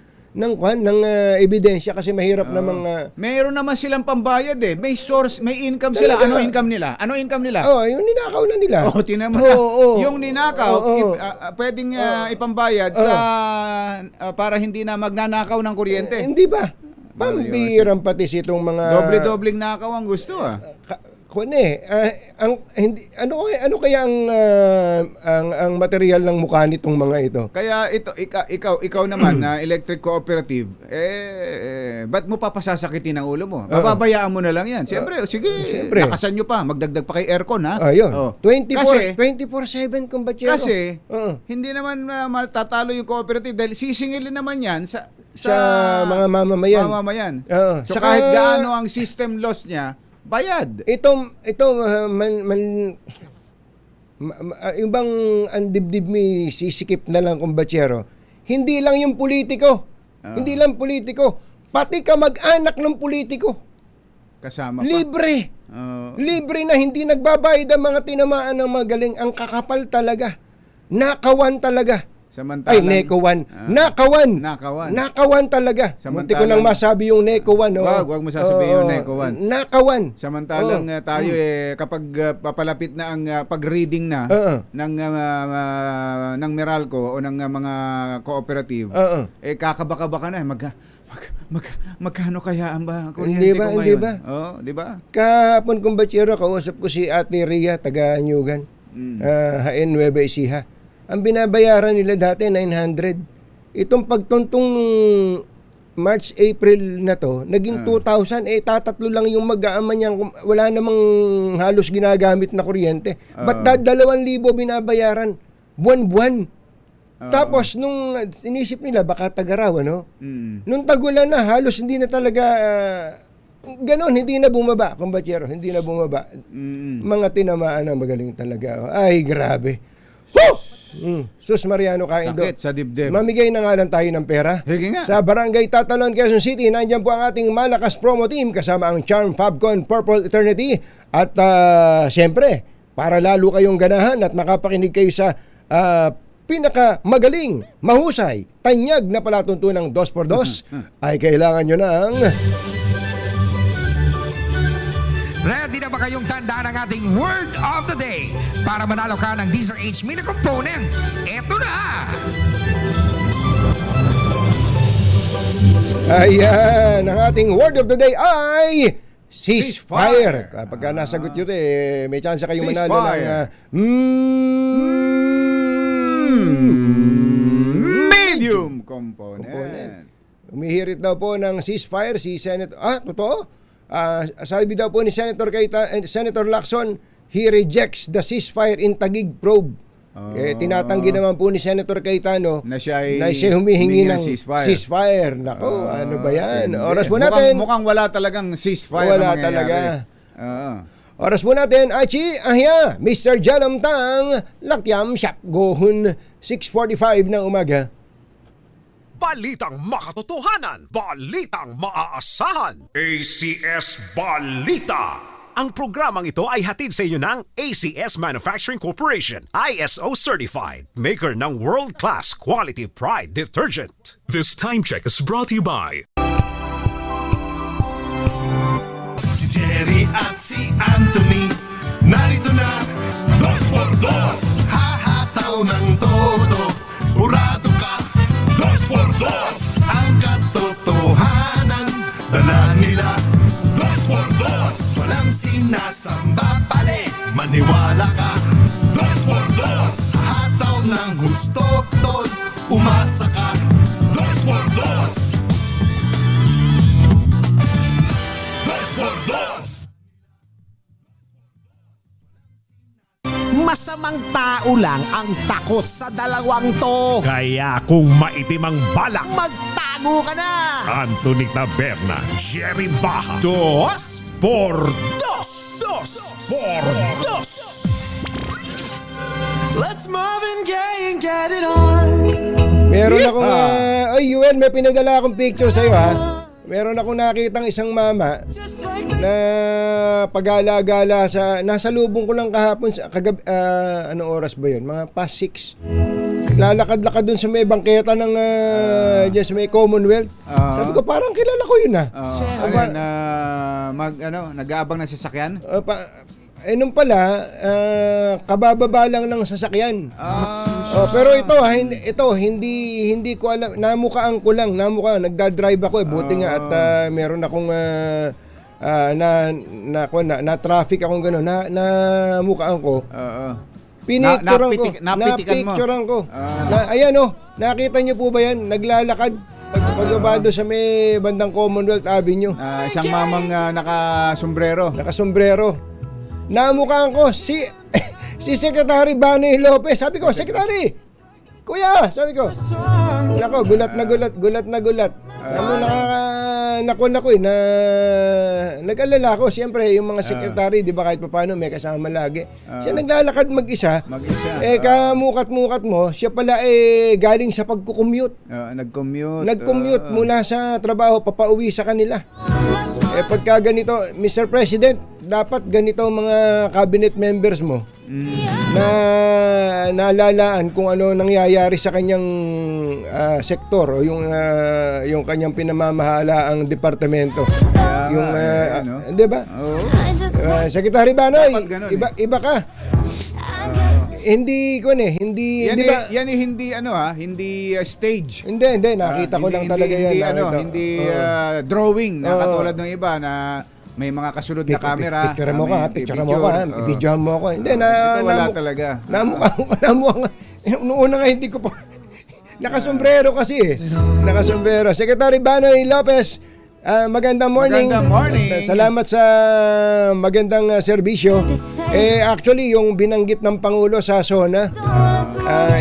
ebidensya kasi mahirap na mga... Meron naman silang pambayad eh. May source, may income sila. Talaga? Ano income nila? Yung ninakaw na nila. Tinan mo na. Oo. Yung ninakaw, pwedeng ipambayad sa para hindi na magnanakaw ng kuryente. Hindi ba? Pambihirang patis itong mga... Doble-dobling nakaw ang gusto ano kaya ang material ng mukha nitong mga ito? Kaya ikaw naman na electric cooperative, ba't mo papasasakitin ang ulo mo? Papabayaan mo na lang yan. Siyempre, lakasan nyo pa, magdagdag pa kay aircon ha. Yun. 24/7 kumbatyero. Kasi hindi naman matatalo yung cooperative dahil sisingilin naman yan sa mga mamamayan. So kahit gaano ang system loss niya, bayad. Yung bang ang dibdib mi sisikip na lang kumbatyero. Hindi lang yung politiko. Hindi lang politiko. Pati ka mag-anak ng politiko. Kasama pa. Libre. Libre na hindi nagbabayad ang mga tinamaan ng magaling. Ang kakapal talaga. Nakawan talaga. Nekawan. Nakawan talaga. Munti ko nang masabi yung Nekawan. Wag mo sasabihin yung Nekawan. Nakawan. Samantalang tayo kapag papalapit na ang pag-reading na ng Meralco o ng mga cooperative, kakabaka-baka na. Magkano kaya ang kuryente ko ngayon? Di ba? Kahapon kumbatyero, kausap ko si Ate Ria, taga Nyugan. Hain Nueva Ecija. Ang binabayaran nila dati, 900. Itong pagtuntong March, April na to, naging 2,000. Tatatlo lang yung mag-aama niyan. Wala namang halos ginagamit na kuryente. Ba't 2,000 binabayaran? Buwan-buwan. Tapos, nung inisip nila, baka tagaraw, Nung tagulan na, halos hindi na talaga... ganon, hindi na bumaba, kumbatyero. Hindi na bumaba. Mga tinamaan na magaling talaga. Ay, grabe. Woo! Sus Mariano Kaindo. Sakit sa dibdib. Mamigay na nga lang tayo ng pera. Sige nga. Sa Barangay Tatalon, Quezon City, nandiyan po ang ating malakas promo team kasama ang Charm Fabcon Purple Eternity. At siyempre, para lalo kayong ganahan at makapakinig kayo sa pinakamagaling, mahusay, tanyag na palatuntunang 2x2, ay kailangan nyo ng... Ready na ba kayong tandaan ang ating word of the day para manalo ka ng Deezer H Mini Component? Eto na! Ayan, ang ating word of the day ay ceasefire. Kapag nasagot yun, may chance kayong manalo ng medium component. Umihirit daw po ng ceasefire si Senator... totoo? Sabi daw po ni Senator Lacson, he rejects the ceasefire in Taguig probe. Tinatanggi naman po ni Senator Cayetano na siya humihingi ng ceasefire. Nako, ano ba yan? Oras po natin. Mukhang wala talagang ceasefire. Wala talaga. Oras po natin, Achi, ahya, Mr. Jalamtang, Lakyam, Shap, Gohun, 6:45 ng umaga. Balitang makatotohanan, balitang maaasahan. ACS Balita. Ang programang ito ay hatid sa inyo ng ACS Manufacturing Corporation, ISO certified, maker ng world-class quality Pride detergent. This time check is brought to you by Si Jerry at si Anthony, narito na, 2x2, hahataw ng todo, urado ka, 2x2, ang katotohanan, dala nila, 2x2, walang sinasamba pali, maniwala ka, 2x2, hataw ng husto, tol, umasa ka, 2x2, Masamang tao lang ang takot sa dalawang to. Kaya kung maitim ang balak, Magtago Subukan na! Anthony Taberna, Jerry Baja. Dos por dos. Dos por dos. Let's Marvin Gaye and get it on! Meron akong, ay Yuel, may pinadala akong picture sa'yo ha. Meron akong nakitang isang mama Just like na pag-alagala sa, nasa lubong ko lang kahapon, anong oras ba yun? Mga past 6. Lalakad-lakad dun sa may bangketa ng, dyan sa may Commonwealth. Sabi ko, parang kilala ko yun ha. Nag-aabang na sasakyan? Nung pala, kabababa lang ng sasakyan. Pero ito hindi ko alam, namukaan ko lang, nagda-drive ako buti nga at meron akong na traffic akong gano'n, namukaan ko. Napicturean ko. Ayan nakita niyo po ba yan? Naglalakad pagbaba doon sa may bandang Commonwealth Avenue. Isang mamang nakasombrero. Namukaan ko si Secretary Banoy Lopez. Sabi ko, Secretary, Kuya, sabi ko. Nako, gulat na gulat. Nako na nag-alala ko. Siyempre, yung mga secretary, di ba kahit paano may kasama lagi. Siya naglalakad mag-isa. Kamukat-mukat mo, siya pala galing sa pagkukommute. Nag-commute mula sa trabaho, papauwi sa kanila. Pagka ganito, Mr. President, dapat ganito mga cabinet members mo na nalalaan kung ano nangyayari sa kanyang sektor o yung kanyang pinamamahalaang departamento. Di ba? Secretary Banoy, iba ka. Hindi stage. Hindi nakita ko lang talaga yan. Hindi drawing na katulad ng iba na may mga kasunod na camera. Picture mo ka, videohan mo ako. Hindi wala talaga. Namukhang noong una nga hindi ko pa nakasombrero kasi Nakasombrero. Secretary Banoy Lopez, magandang morning. Salamat sa magandang serbisyo. Actually, yung binanggit ng Pangulo sa SONA,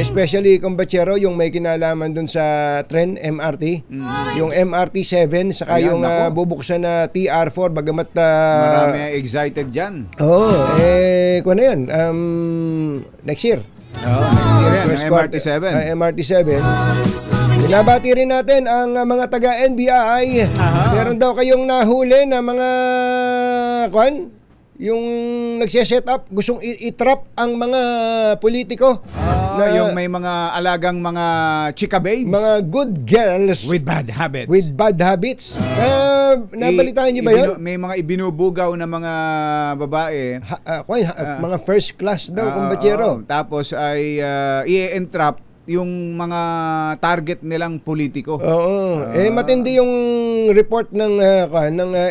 especially kumbachero, yung may kinalaman dun sa tren, MRT, yung MRT 7, saka yung bubuksan na TR4, bagamat marami excited dyan. Kung ano yan, next year. Next year, MRT 7. MRT 7. Binabati rin natin ang mga taga-NBI. Meron daw kayong nahuli na mga yung nagse-set up, gustong i-trap ang mga politiko. Yung may mga alagang mga chika babes. Mga good girls. With bad habits. Nabalitaan niyo ba yun? May mga ibinubugaw na mga babae. Mga first class daw, kumbachero. Tapos ay i-entrap yung mga target nilang politiko. Matindi yung report ng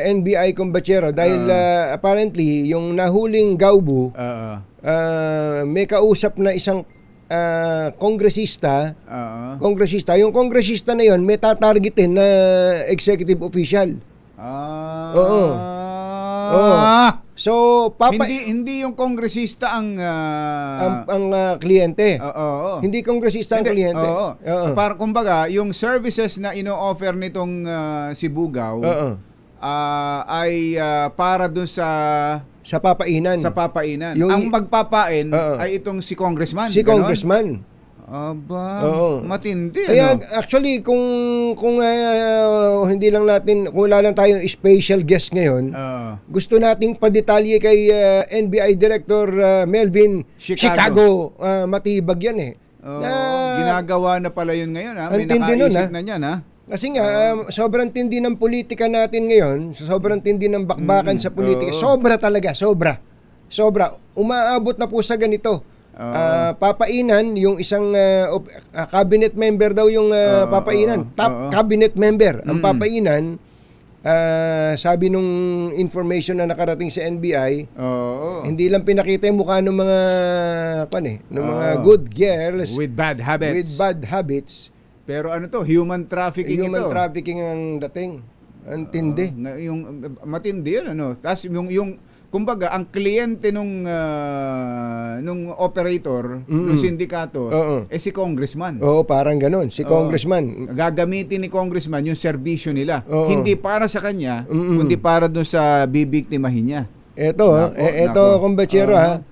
NBI kumbachero dahil apparently yung nahuling Gaubu may kausap na isang kongresista. Yung kongresista na yon may tatargetin na executive official. So, hindi yung kongresista ang kliyente. Hindi kongresista ang kliyente. Para kumbaga, yung services na ino-offer nitong si Bugaw ay para dun sa papainan. Ang magpapain ay itong si congressman. Congressman. Matindi. Kaya actually kung hindi lang natin, kung wala lang tayong special guest ngayon, gusto nating padetalye kay NBI Director Melvin Chicago. Matibag yan ginagawa na pala yun ngayon. May nakaisip na yan. Kasi nga, sobrang tindi ng politika natin ngayon, sobrang tindi ng bakbakan sa politika. Sobra talaga. Umaabot na po sa ganito. Papainan yung isang cabinet member daw yung papainan. Top cabinet member ang papainan. Sabi nung information na nakarating sa NBI, hindi lang pinakita yung mukha ng mga mga good girls with bad habits. Pero human trafficking Human trafficking ang dating. Ang tindi. Yung matindi yun, Tapos yung kumbaga, ang kliyente nung operator, nung sindikato, Oo. si congressman. Oo, parang ganun. Si congressman. Gagamitin ni congressman yung serbisyo nila. Oo. Hindi para sa kanya, kundi para doon sa bibiktimahin niya. Eto, Nako. kumbachero, ha?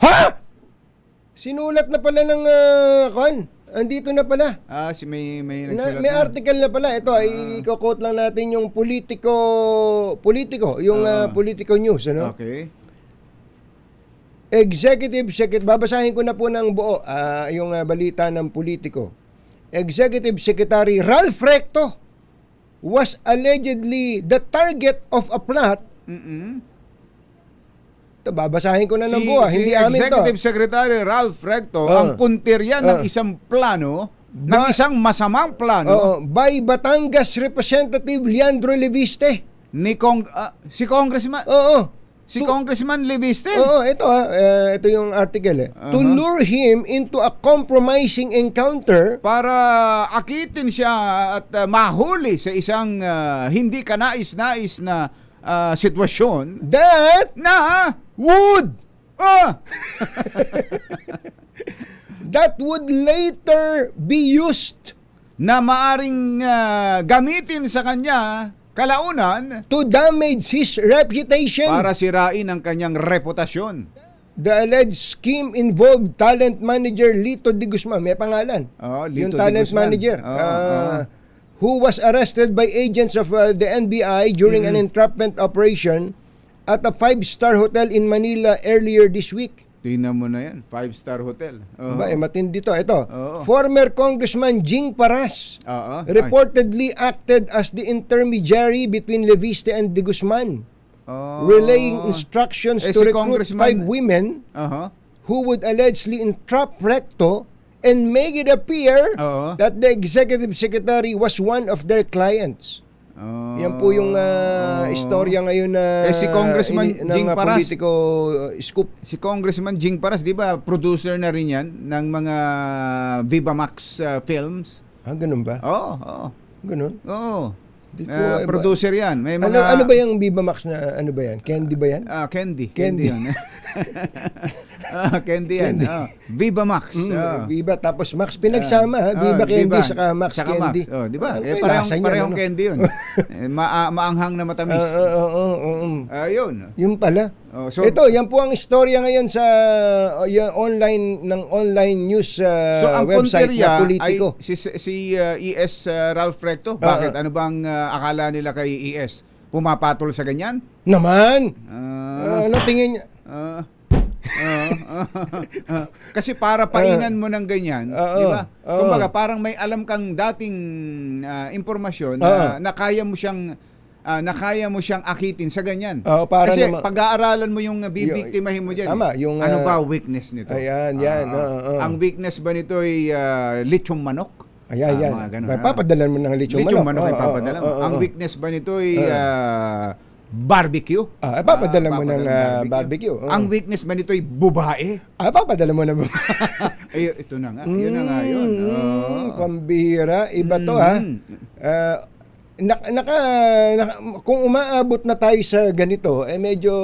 Ha? Sinulat na pala ng andito na pala. May nagsulat May na. article na pala. Ito, ay i-quote lang natin yung politico, yung Politico News, ano? Okay. Executive Secretary, babasahin ko na po ng buo yung balita ng Politico. Executive Secretary Ralph Recto was allegedly the target of a plot. Ito, babasahin ko na ng buo. Hindi amin to. Executive Secretary Ralph Recto ang puntirya ng isang plano, ng isang masamang plano By Batangas Representative Leandro Leviste. ni si Congressman si Congressman Leviste. Oo, ito yung article To lure him into a compromising encounter. Para akitin siya at mahuli sa isang hindi kanais-nais na sitwasyon That na would ah, that would later be used na maaring gamitin sa kanya kalaunan to damage his reputation. para sirain ang kanyang reputasyon. The alleged scheme involved talent manager Lito de Guzman. May pangalan. Lito yung de talent Guzman. manager. Who was arrested by agents of the NBI during an entrapment operation at a 5-star hotel in Manila earlier this week. Tingnan mo na yan, 5-star hotel. Matindi to. Ito. Oo. Former Congressman Jing Paras reportedly acted as the intermediary between Leviste and de Guzman, relaying instructions to si recruit 5 women who would allegedly entrap Recto and make it appear that the executive secretary was one of their clients. Yan po yung istorya ngayon na si Congressman Jing Paras, Politico scoop. Si Congressman Jing Paras, di ba, producer na rin yan ng mga Viva Max films? Ganun ba? Oo. Ganun? Oo. Di ko- Producer yan. May mga... Ano ba yung Viva Max na ano ba yan? Candy ba yan? Candy. Candy. Candy yan. Candy yan. Viva Max. Viva tapos Max pinagsama ha. Viva Candy saka Max Candy. Di ba? Ano ba yung Parehong lasa niyan, parehong ano? candy yun. Maanghang na matamis. Yun. Yung pala. So, ito, yan po ang istorya ngayon sa yung online news ang website punteriya na Politico. ay si ES Ralph Recto. Bakit? Ano bang akala nila kay ES? Pumapatol sa ganyan? Naman! Ano tingin niya? Kasi para painan mo ng ganyan, di ba? Kumbaga parang may alam kang dating impormasyon na kaya mo siyang akitin sa ganyan. Para kasi naman, pag-aaralan mo yung bibiktimahin mo diyan. Tama, yung, ano ba weakness nito? Ayan, yan. Ang weakness ba nito ay lechong manok? Ayan. Mga ganun, Papadalan mo ng lechong manok. Lechong manok ay papadala mo. Ang weakness ba nito ay barbecue? Papadala mo ng barbecue. Ang weakness ba nito ay bubae? Papadala mo ng Ay, ito na nga. Yun na nga yun. Pambihira. Iba to ha. Kung umaabot na tayo sa ganito, medyo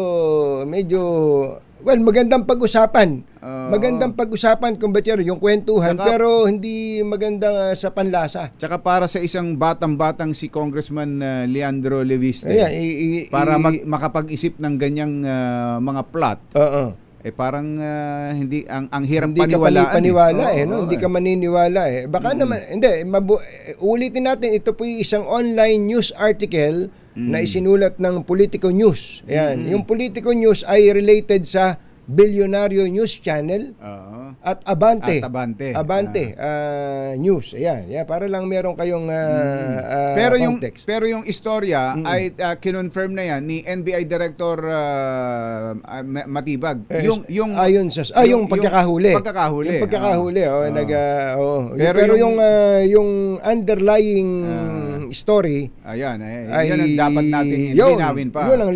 magandang pag-usapan. Magandang pag-usapan, kumbachero, yung kwentuhan, pero hindi magandang sa panlasa. Tsaka para sa isang batang-batang si Congressman Leandro Leviste, para makapag-isip ng ganyang mga plot, parang hindi ang hirap paniwalaan. Hindi ka maniniwala. Baka naman, ulitin natin, ito po yung isang online news article na isinulat ng Politico News. Ayan. Yung Politico News ay related sa Bilyonaryo News Channel at Abante. News. Ayan. Para lang meron kayong context. Pero yung istorya ay kinonfirm na yan ni NBI Director Matibag. Yung pagkakahuli. Yung pagkakahuli. Pero yung underlying story, yan ang dapat natin linawin pa. Yun ang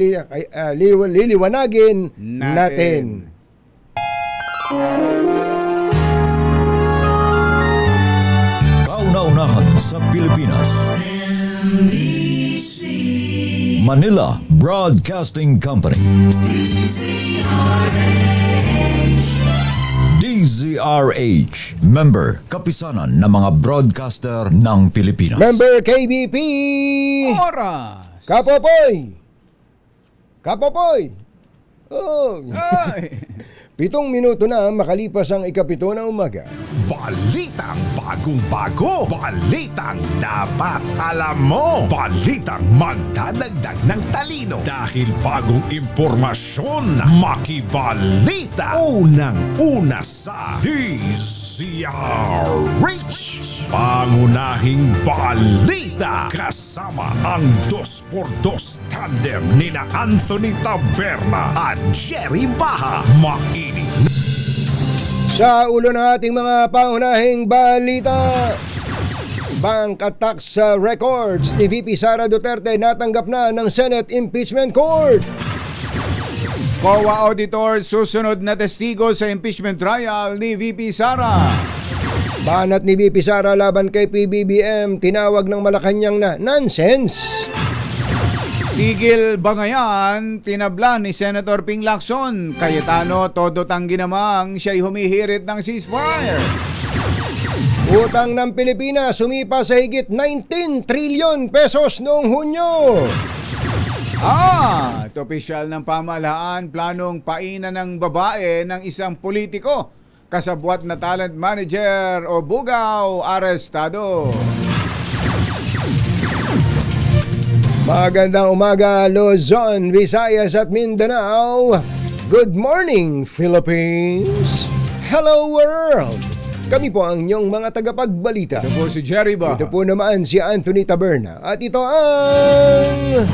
liliwanagin natin. Kauna-unahan sa Pilipinas. Manila Broadcasting Company. DZRH, member kapisanan ng mga broadcaster ng Pilipinas. Member KBP! Oras! Kapopoy! Kapopoy! Oh. Ay! 7 minuto na makalipas ang 7 ng umaga. Balitang bagong-bago. Balitang dapat alam mo. Balitang magdadagdag ng talino. Dahil bagong impormasyon. Makibalita. Unang-una sa DZRH. Pangunahing balita. Kasama ang 2x2 tandem nina Anthony Taberna at Jerry Baha. Mainit. Sa ulo ng ating mga pangunahing balita, Bank at Tax Records ni VP Sara Duterte natanggap na ng Senate Impeachment Court. COA Auditor susunod na testigo sa impeachment trial ni VP Sara. Banat ni VP Sara laban kay PBBM, tinawag ng Malacanang na nonsense. Tigil Bangayan, tinabla ni Senator Ping Lacson. Cayetano, todo tanggi namang siya'y humihirit ng ceasefire. Utang ng Pilipinas sumipa sa higit 19 trilyon pesos noong Hunyo. At opisyal ng pamahalaan planong painan ng babae ng isang politiko. Kasabwat na talent manager o bugaw, arestado. Magandang umaga Luzon, Visayas at Mindanao. Good morning Philippines. Hello world. Kami po ang inyong mga tagapagbalita. Ito po si Jerry Baha. Ito po naman si Anthony Taberna. At ito ang...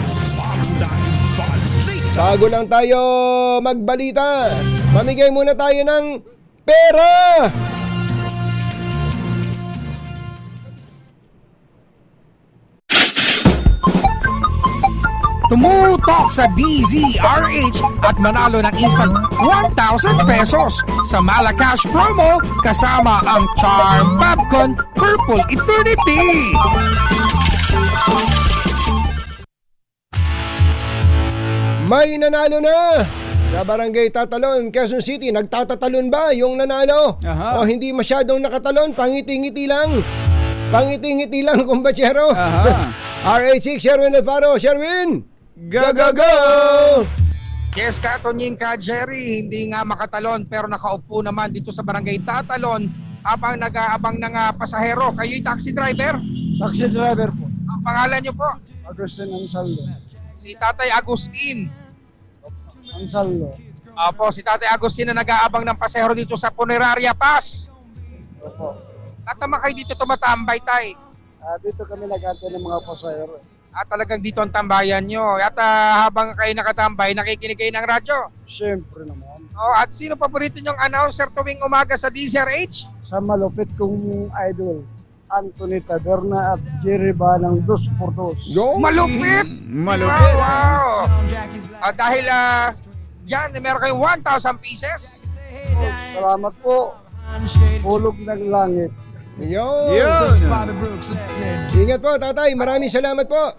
Bago lang tayo magbalita, mamigay muna tayo ng pera. Tumutok sa DZRH at manalo ng isang 1,000 pesos sa Malacash promo kasama ang Charm Popcorn Purple Eternity. May nanalo na! Sa Barangay Tatalon, Quezon City, nagtatatalon ba yung nanalo? Aha. O hindi masyadong nakatalon, pangiti-ngiti lang. Pangiti-ngiti lang, kumbachero. Aha. RH6, Sherwin Alfaro. Sherwin! Go, go, go! Yes, Katonying ka, Jerry. Hindi nga makatalon pero nakaupo naman dito sa Barangay Tatalon habang nag-aabang ng pasahero. Kayo'y taxi driver? Taxi driver po. Ang pangalan niyo po? Agustin Ansaldo. Si Tatay Agustin. Ansaldo. Opo, si Tatay Agustin na nag-aabang ng pasahero dito sa Puneraria Pass. Opo. At naman kayo dito tumatambay, Tay. Dito kami nag-antay ng mga pasahero. At talagang dito ang tambayan nyo. At habang kayo nakatambay, nakikinig kayo ng radyo. Siyempre naman. At sino paborito nyong announcer tuwing umaga sa DZRH? Sa malupit kong idol, Anthony Taberna at Jerry Ba ng 2x2. Yo! Malupit! Malupit. Wow! Dahil dyan, meron kayong 1,000 pieces. Salamat po. Hulog ng langit. Yun! Yun. Ingat po, tatay. Maraming salamat po.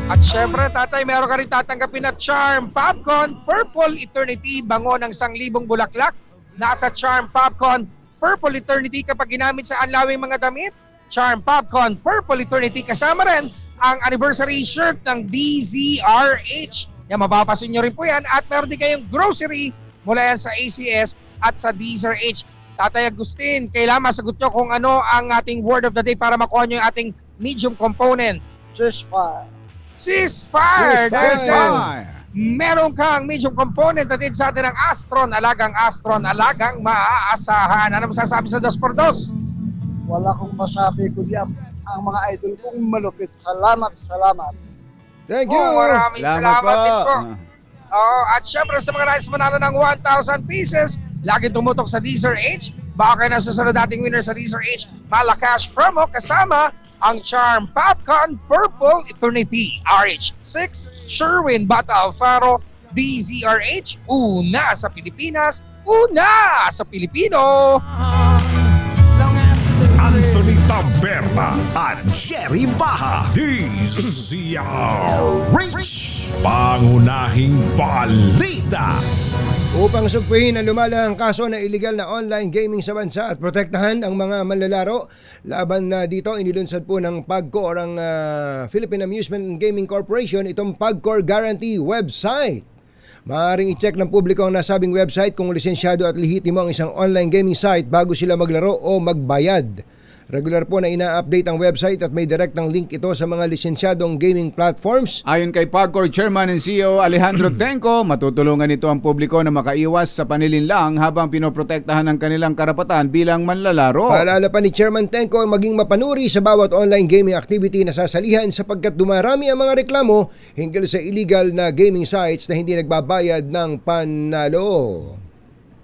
At syempre, tatay, meron ka rin tatanggapin na Charm Popcorn Purple Eternity, bango ng 1,000 bulaklak. Nasa Charm Popcorn Purple Eternity kapag ginamit sa anlawing mga damit. Charm Popcorn Purple Eternity, kasama rin ang anniversary shirt ng DZRH. Yan, mapapasin nyo rin po yan. At meron din kayong grocery mula yan sa ACS at sa DZRH. Tatay Agustin, kailangan masagot nyo kung ano ang ating word of the day para makuha nyo yung ating medium component. Ceasefire. Ceasefire! Dahil dyan, Ceasefire. meron kang medium component at sa atin ng Astron, alagang maaasahan. Ano masasabi sa 2x2? Wala kong masabi kundi ang mga idol kong malupit. Salamat, salamat. Thank you! Maraming salamat din po. Ah. At syempre sa mga nais manalo ng 1,000 pieces, lagi tumutok sa DZRH. Baka kayo nasa sunod dating winner sa DZRH Malacash promo kasama ang Charm Popcorn Purple Eternity RH6 Sherwin Bata Alfaro DZRH. Una sa Pilipinas, una sa Pilipino. Anthony Taberna Garma at Jerry Baha. DZRH, pangunahing balita. Upang sugpuin ang lumalahang kaso ng illegal na online gaming sa bansa at protektahan ang mga manlalaro, laban na dito inilunsad po ng PAGCOR ang Philippine Amusement and Gaming Corporation itong PAGCOR Guarantee website. Maaaring i-check ng publiko ang nasabing website kung lisensyado at lehitimo ang isang online gaming site bago sila maglaro o magbayad. Regular po na ina-update ang website at may direktang link ito sa mga lisensyadong gaming platforms. Ayon kay PAGCOR Chairman and CEO Alejandro Tenco, matutulungan nito ang publiko na makaiwas sa panilinlang habang pinoprotektahan ang kanilang karapatan bilang manlalaro. Paalala pa ni Chairman Tenco maging mapanuri sa bawat online gaming activity na sasalihan sapagkat dumarami ang mga reklamo hinggil sa illegal na gaming sites na hindi nagbabayad ng panalo.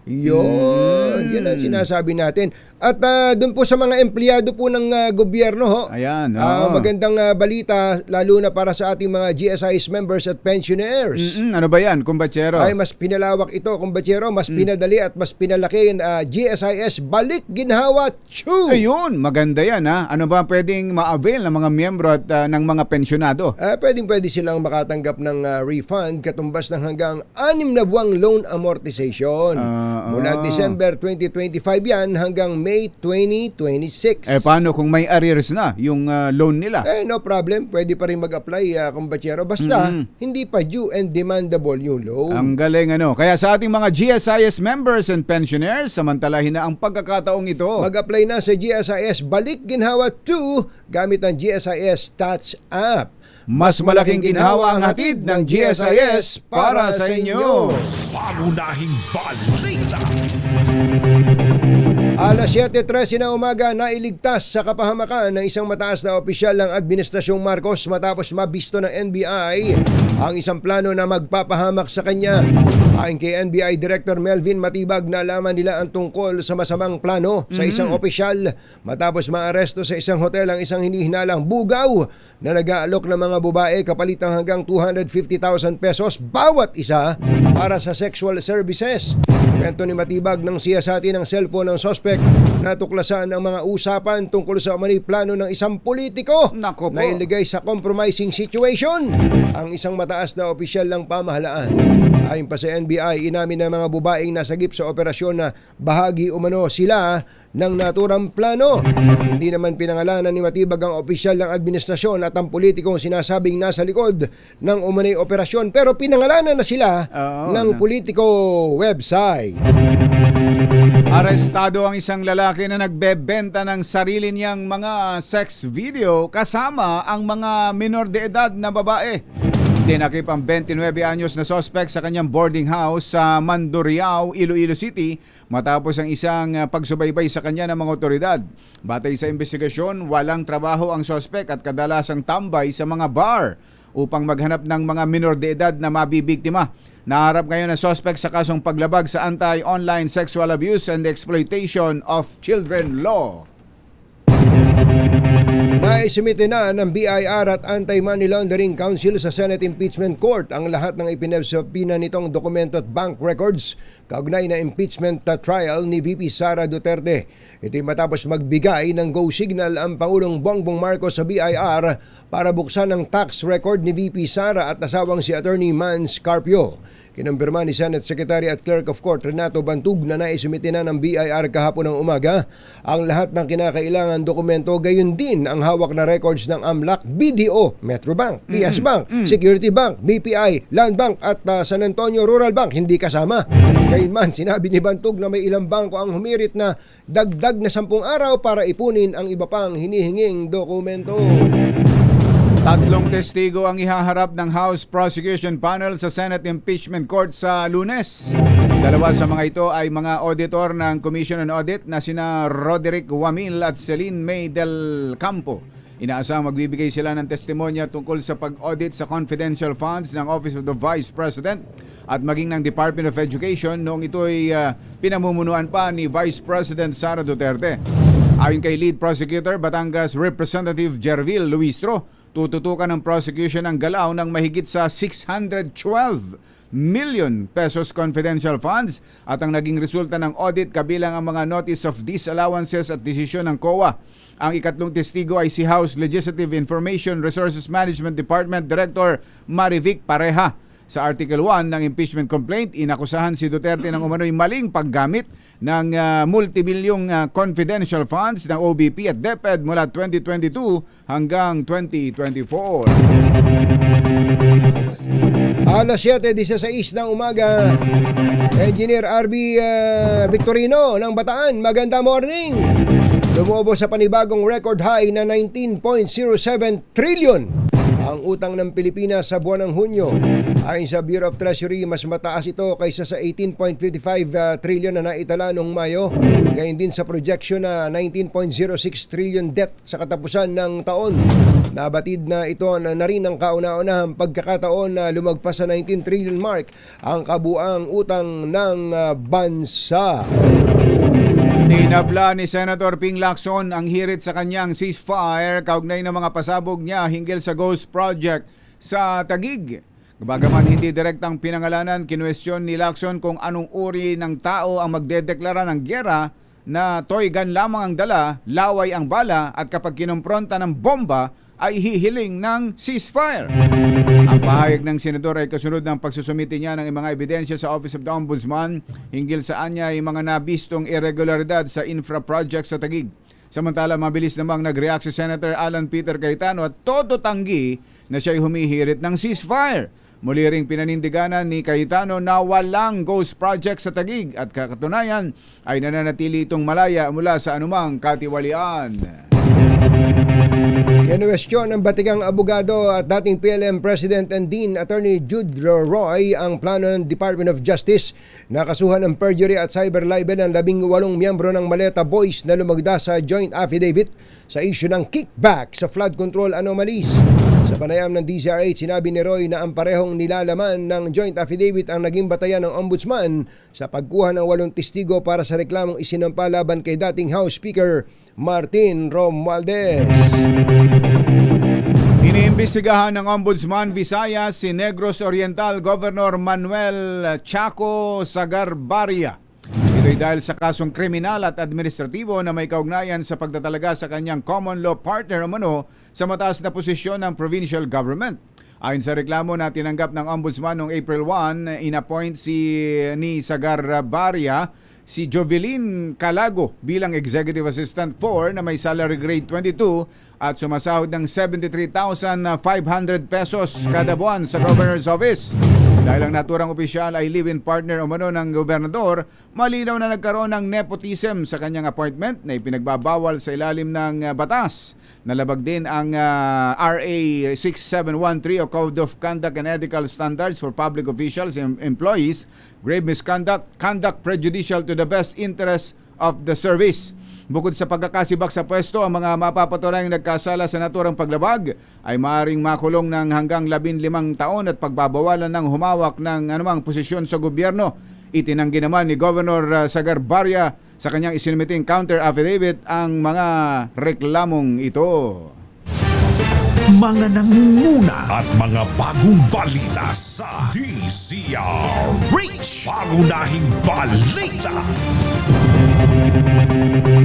Yan ang sinasabi natin. At doon po sa mga empleyado po ng gobyerno, Ayan, magandang balita lalo na para sa ating mga GSIS members at pensioners. Ano ba yan, kumbachero? Ay mas pinalawak ito, kumbachero, mas pinadali at mas pinalaki ang GSIS Balik Ginhawa 2. Ayun, maganda yan ha. Ano ba pwedeng ma-avail ng mga miyembro at ng mga pensyonado? Pwede silang makatanggap ng refund katumbas ng hanggang 6 na buwang loan amortization. Mula December 2025 yan hanggang May 2026. Paano kung may arrears na yung loan nila? No problem. Pwede pa rin mag-apply, kumbachero. Basta, hindi pa due and demandable yung loan. Ang galing ano. Kaya sa ating mga GSIS members and pensioners, samantalahin na ang pagkakataong ito. Mag-apply na sa GSIS Balik Ginhawa 2 gamit ang GSIS Stats app. Mas malaking ginhawa ang hatid ng GSIS para sa inyo. Pangunahing balita. Alas 7:13 na umaga, nailigtas sa kapahamakan ng isang mataas na opisyal ng Administrasyong Marcos matapos mabisto ng NBI ang isang plano na magpapahamak sa kanya. Ayon kay NBI Director Melvin Matibag, nalaman nila ang tungkol sa masamang plano sa isang opisyal matapos maaresto sa isang hotel ang isang hinihinalang bugaw na nag-aalok ng mga babae kapalit ng hanggang 250,000 pesos bawat isa para sa sexual services. Kwento ni Matibag ng siyasati ng cellphone ng suspect, natuklasan ang mga usapan tungkol sa umano'y plano ng isang politiko Nako po. na iligay sa compromising situation ang isang mataas na opisyal ng pamahalaan. Ayon pa sa NBI, inamin ng mga babaeng nasagip sa operasyon na bahagi umano sila ng naturang plano. Hindi naman pinangalanan ni Matibag ang opisyal ng administrasyon at ang politikong sinasabing nasa likod ng umano'y operasyon, pero pinangalanan na sila ng politiko website. Arestado ang isang lalaki na nagbebenta ng sarili niyang mga sex video kasama ang mga minor de edad na babae. Tinakip ang 29 anyos na suspect sa kanyang boarding house sa Mandurriao, Iloilo City matapos ang isang pagsubaybay sa kanya ng mga otoridad. Batay sa investigasyon, walang trabaho ang suspect at kadalasang tambay sa mga bar upang maghanap ng mga minor de edad na mabibiktima. Naharap ngayon ang suspect sa kasong paglabag sa Anti-Online Sexual Abuse and Exploitation of Children Law. Naisumite na ng BIR at Anti-Money Laundering Council sa Senate Impeachment Court ang lahat ng ipinagsasabi nitong dokumento at bank records kaugnay na impeachment trial ni VP Sara Duterte. Ito'y matapos magbigay ng go signal ang Pangulong Bongbong Marcos sa BIR para buksan ang tax record ni VP Sara at asawang si Attorney Mans Carpio. Kinumpirma ni Senate Secretary at Clerk of Court Renato Bantug na naisumite na ng BIR kahapon ng umaga ang lahat ng kinakailangan dokumento, gayon din ang hawak na records ng AMLAC, BDO, Metrobank, PS Bank, Security Bank, BPI, Land Bank at San Antonio Rural Bank hindi kasama. Gayunman, sinabi ni Bantug na may ilang bangko ang humirit na dagdag na 10 araw para ipunin ang iba pang hinihinging dokumento. 3 testigo ang ihaharap ng House Prosecution Panel sa Senate Impeachment Court sa Lunes. 2 sa mga ito ay mga auditor ng Commission on Audit na sina Roderick Wamil at Celine May del Campo. Inaasahang magbibigay sila ng testimonya tungkol sa pag-audit sa confidential funds ng Office of the Vice President at maging ng Department of Education noong ito'y pinamumunuan pa ni Vice President Sara Duterte. Ayon kay Lead Prosecutor Batangas Representative Jervil Luistro, tututukan ng prosecution ang galaw ng mahigit sa 612 million pesos confidential funds at ang naging resulta ng audit kabilang ang mga notice of disallowances at desisyon ng COA. Ang ikatlong testigo ay si House Legislative Information Resources Management Department Director Marivic Pareha. Sa Article 1 ng impeachment complaint, inakusahan si Duterte ng umano'y maling paggamit ng multibilyong confidential funds ng OBP at DepEd mula 2022 hanggang 2024. Alas 7:16 ng umaga, Engineer RB Victorino ng Bataan, maganda morning. Lumubo sa panibagong record high na 19.07 trillion ang utang ng Pilipinas sa buwan ng Hunyo. Ayon sa Bureau of Treasury, mas mataas ito kaysa sa 18.55 trillion na naitala noong Mayo. Gayon din sa projection na 19.06 trillion debt sa katapusan ng taon. Nabatid na ito na rin ang kauna-unahang pagkakataon na lumagpas sa 19 trillion mark ang kabuang utang ng bansa. Tinabla ni Senator Ping Lacson ang hirit sa kanyang ceasefire kaugnay ng mga pasabog niya hinggil sa Ghost Project sa Taguig. Bagaman hindi direktang pinangalanan, kinwestiyon ni Lacson kung anong uri ng tao ang magdedeklara ng gyera na toy gun lamang ang dala, laway ang bala at kapag kinumpronta ng bomba ay hihiling ng ceasefire. Ang pahayag ng senador ay kasunod ng pagsusumite niya ng mga ebidensya sa Office of the Ombudsman hinggil sa anya ay mga nabistong irregularidad sa infra project sa Taguig. Samantala, mabilis namang nag-react si Senator Alan Peter Cayetano at todo tanggi na siya'y humihirit ng ceasefire. Muli ring pinanindiganan ni Cayetano na walang ghost project sa Taguig at kakatunayan ay nananatili itong malaya mula sa anumang katiwalian. Kinwestiyon ng batigang abogado at dating PLM President and Dean Attorney Jude Roy ang plano ng Department of Justice na kasuhan ng perjury at cyber libel ng 18 miyembro ng Maleta Boys na lumagda sa joint affidavit sa issue ng kickback sa flood control anomalies. Sa panayam ng DZRH, sinabi ni Roy na ang parehong nilalaman ng joint affidavit ang naging batayan ng Ombudsman sa pagkuha ng 8 testigo para sa reklamong isinampa laban kay dating House Speaker Martin Romualdez. Iniimbestigahan ng Ombudsman Visayas si Negros Oriental Governor Manuel Chaco Sagarbarria. Ito'y dahil sa kasong kriminal at administratibo na may kaugnayan sa pagtatalaga sa kanyang common law partner umano sa mataas na posisyon ng provincial government. Ayon sa reklamo na tinanggap ng Ombudsman noong April 1, inappoint ni Sagarbarria si Jovelyn Calago bilang Executive Assistant 4 na may salary grade 22 at sumasahod ng 73,500 pesos kada buwan sa Governor's Office. Dahil ang naturang opisyal ay live-in partner umano ng gobernador, malinaw na nagkaroon ng nepotism sa kanyang appointment na ipinagbabawal sa ilalim ng batas. Nalabag din ang RA 6713 o Code of Conduct and Ethical Standards for Public Officials and Employees, grave misconduct, conduct prejudicial to the best interest of the service. Bukod sa pagkakasibak sa pwesto, ang mga mapapatunayang nagkasala sa naturang paglabag ay maaaring makulong ng hanggang 15 taon at pagbabawalan ng humawak ng anumang posisyon sa gobyerno. Itinanggi naman ni Governor Sagarbarria sa kanyang isinumiting counter affidavit ang mga reklamong ito. Mga nangunguna at mga bagong balita sa DZRH. Pangunahing balita.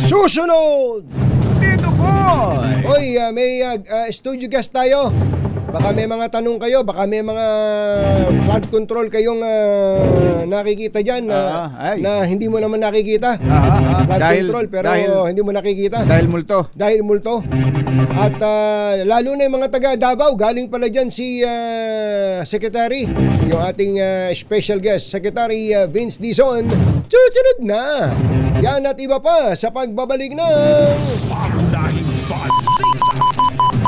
Susunod! Dito boy! Oy, may studio guest tayo. Baka may mga tanong kayo, baka may mga flood control kayong nakikita dyan na hindi mo naman nakikita. Flood control pero hindi mo nakikita. Dahil multo. Dahil multo. At lalo na yung mga taga Davao, galing pala dyan si Secretary, yung ating special guest, Secretary Vince Dizon. Susunod na! Yan at iba pa sa pagbabalik ng Pangunahing balita.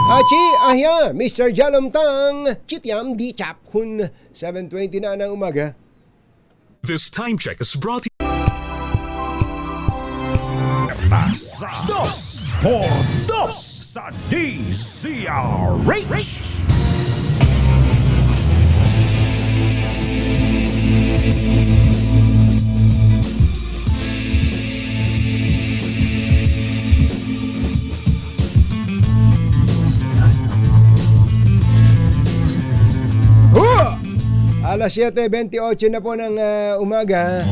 Achi ahya, Mr. Jalom Tang, Chitiam Di Chap Hun, 7:20 na ng umaga. This time check is brought to you. Nasa 2x2 sa DZRH. Alas 7:28 na po ng umaga.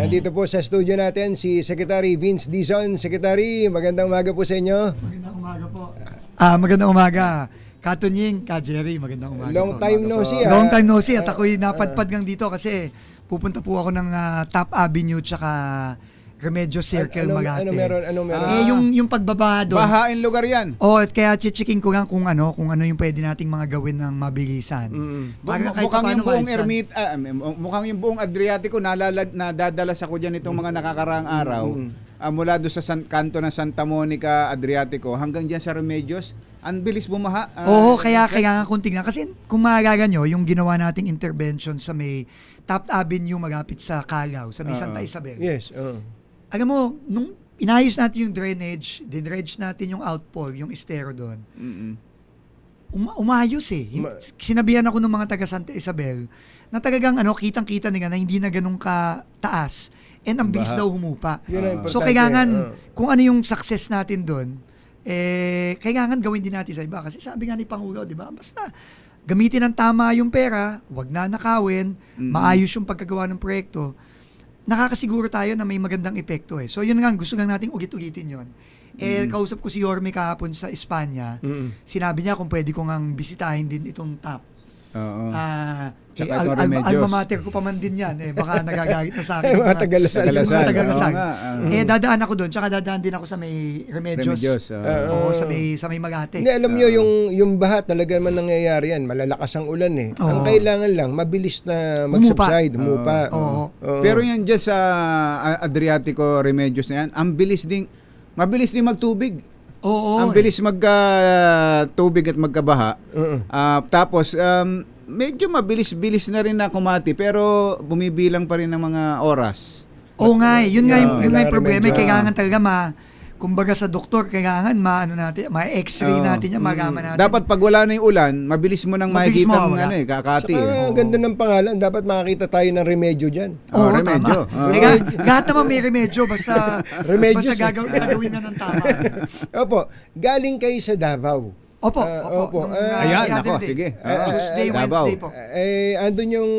Nandito po sa studio natin si Secretary Vince Dizon. Secretary, magandang umaga po sa inyo. Magandang umaga po. Magandang umaga. Katunying, Ka Jerry, magandang umaga Long po. time no see. Long time no see at ako'y napadpad ng dito kasi pupunta po ako ng Top Avenue tsaka Remedios Circle Magate. Ano meron? Yung pagbabaha doon. Bahain lugar yan. At kaya checking ko lang kung ano yung pwede nating mga gawin ng mabilisan. Para kahit Mukhang yung paano buong maalisan. mukhang yung buong Adriatico nadadalas ako dyan itong mga nakakaraang araw. Mula doon sa kanto ng Santa Monica, Adriatico, hanggang dyan sa Remedios, ang bilis bumaha. Oo, kaya nga kung tingnan. Kasi kung maalala nyo, yung ginawa nating intervention sa may Top Avenue malapit sa Calao, sa may Santa Isabel. Yes. Alam mo, nung inayos natin yung drainage, dinredge natin yung outfall, yung estero doon, umayos eh. Sinabihan ako ng mga taga Santa Isabel na talagang kitang-kita nila na hindi na ganun kataas and ang bilis daw humupa. So kailangan, kung ano yung success natin doon, kailangan gawin din natin sa iba. Kasi sabi nga ni Pangulo, di ba, basta gamitin ng tama yung pera, wag na nakawin, maayos yung pagkagawa ng proyekto, nakakasiguro tayo na may magandang epekto eh. So yun nga, gusto lang nating ulit-ulitin yun. Kausap ko si Yorme kahapon sa Espanya, sinabi niya kung pwede ko ngang bisitahin din itong TAP. Alma mater ko pa man din yan. Baka nagagalit na sa akin. Mga Tagalasan. Dadaan ako doon. Tsaka dadaan din ako sa may Remedios. Sa may Magate. Hindi, alam nyo, yung baha talaga naman nangyayari yan. Malalakas ang ulan eh. Ang kailangan lang, mabilis na mag-subside, humupa. Pero yan dyan sa Adriatico, Remedios na yan, mabilis din magtubig. Ang bilis magka-tubig at magkabaha. Tapos, medyo mabilis-bilis na rin na kumati pero bumibilang pa rin ng mga oras. Yun nga yung problema. Kailangan talaga kumbaga sa doktor, kailangan ma-x-ray natin yan, magaman natin. Dapat pag wala na yung ulan, mabilis mo nang makikita ng kakati. Ganda ng pangalan. Dapat makakita tayo ng remedyo dyan. Remedyo. Lahat naman may remedyo, basta gagawin na ng tama. Opo, galing kayo sa Davao. Opo. Ayan, ako, sige. Tuesday, Wednesday po. Andun yung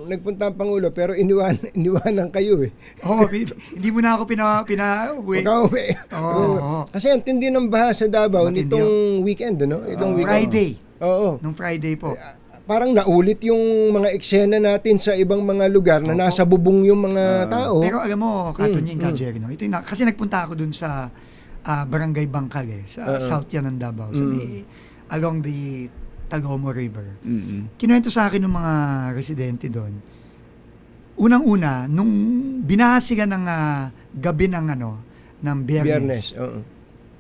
nagpunta ang Pangulo pero iniwanan kayo eh. Hindi mo na ako pinauwi. Kasi ang tindi ng baha sa Davao nitong weekend, no? Itong Friday. Oo. Nung Friday po. Parang naulit yung mga eksena natin sa ibang mga lugar na nasa bubong yung mga tao. Pero alam mo, Katunying, Ka Jerry, no? Kasi nagpunta ako dun sa Barangay Bangkal sa south yan ng Davao, along the Talomo River. Kinuwento sa akin ng mga residente doon. Unang-una, nung binaha sila ng gabi ng Biyernes,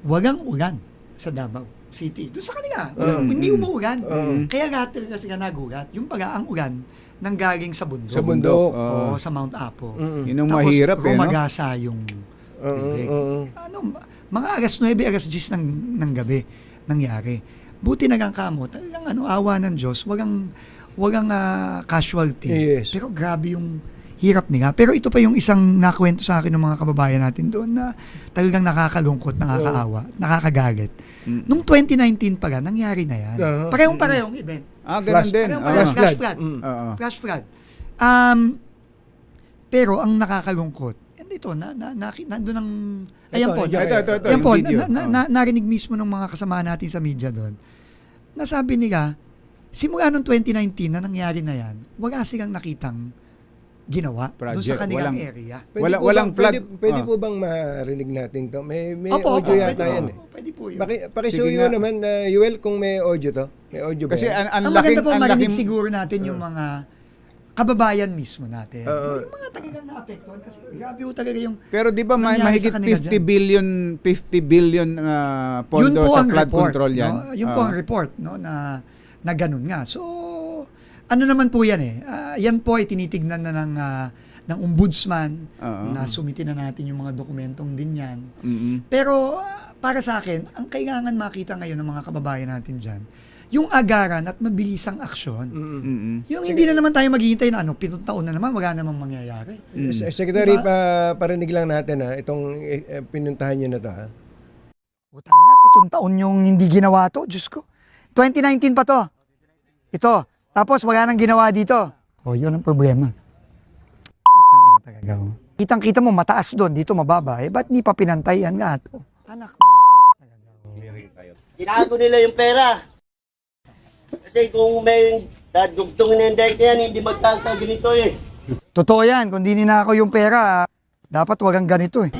walang ulan sa Davao City. Doon sa kanila, hindi umuulan. Kaya lahat talaga sila nagulat. Yung ang ulan nanggaling sa bundok. Sa bundok. Sa Mount Apo. Yun ang mahirap Tapos rumagasa yung tubig. Mga alas 9, alas 10 ng gabi nangyari. Buti na lang kamo, talagang awa ng Diyos, walang casualty. Yes. Pero grabe yung hirap nila. Pero ito pa yung isang nakwento sa akin ng mga kababayan natin doon na talagang nakakalungkot, nakakaawa, nakakagalit. Nung 2019 pa lang, nangyari na yan. Parehong event. Ganun din. Flash flood. Pero ang nakakalungkot, ito, nandun ang... Ayan po, narinig mismo ng mga kasama natin sa media doon. Nasabi nila, simula noong 2019 na nangyari na yan, wala silang nakitang ginawa doon sa kanilang area. Walang flood. Pwede po bang marinig natin to? May audio yata yan eh. Pwede po yun. Pakisuyo naman, Yuel, kung may audio to. May audio ba? Kasi ang maganda po marinig siguro natin yung mga kababayan mismo natin. Yung mga talagang na-apektuhan kasi grabe talaga yung... Pero di ba mahigit 50 billion pondo sa flood control yan? No? Yun po ang report na ganun nga. So, ano naman po yan eh. Yan po ay tinitignan na ng ombudsman na sumitin na natin yung mga dokumentong din yan. Pero para sa akin, ang kailangan makita ngayon ng mga kababayan natin dyan, yung agaran at mabilisang aksyon. Yung hindi na naman tayo maghihintay na 7 taon na naman, wala namang mangyayari. Secretary, parinig lang natin itong pinuntahan nyo na to. Utang ina, 7 taon yung hindi ginawa to, Diyos ko. 2019 pa to. Ito. Tapos wala nang ginawa dito. O, yun ang problema. Putang ina talaga. Kitang-kita mo, mataas doon, dito mababa. Ba't hindi pa pinantayan nga ito? Anak ng puta talaga. Tinago nila yung pera. Kasi kung may dugtong na yung direct yan, hindi magkakaganito eh. Totoo yan, kung di ninakaw yung pera, dapat wagang ganito eh.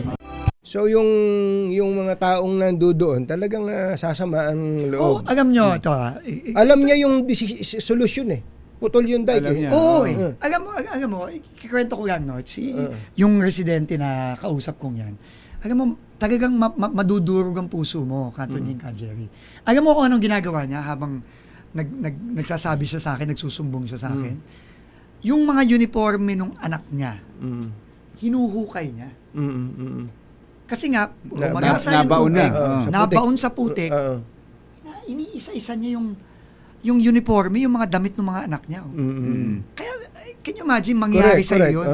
So yung mga taong nandoon talagang sasama ang Oh, loob. alam nyo, ito Alam niya yung solusyon eh. Putol yung dike. Alam Eh. niya. Oo eh. Alam mo, ikikwento ko lang, no? Yung residente na kausap kong yan. Alam mo, talagang madudurog ang puso mo, Katunying ka, Jerry. Alam mo kung anong ginagawa niya habang nagsasabi siya sa akin, nagsusumbong siya sa akin? Yung mga uniforme ng anak niya, hinuhukay niya. Kasi nga, magkasa yung nabaon tubig, na. nabaon sa putik, iniisa-isa niya yung uniforme, yung mga damit ng mga anak niya. Kaya, can you imagine mangyari sa yun?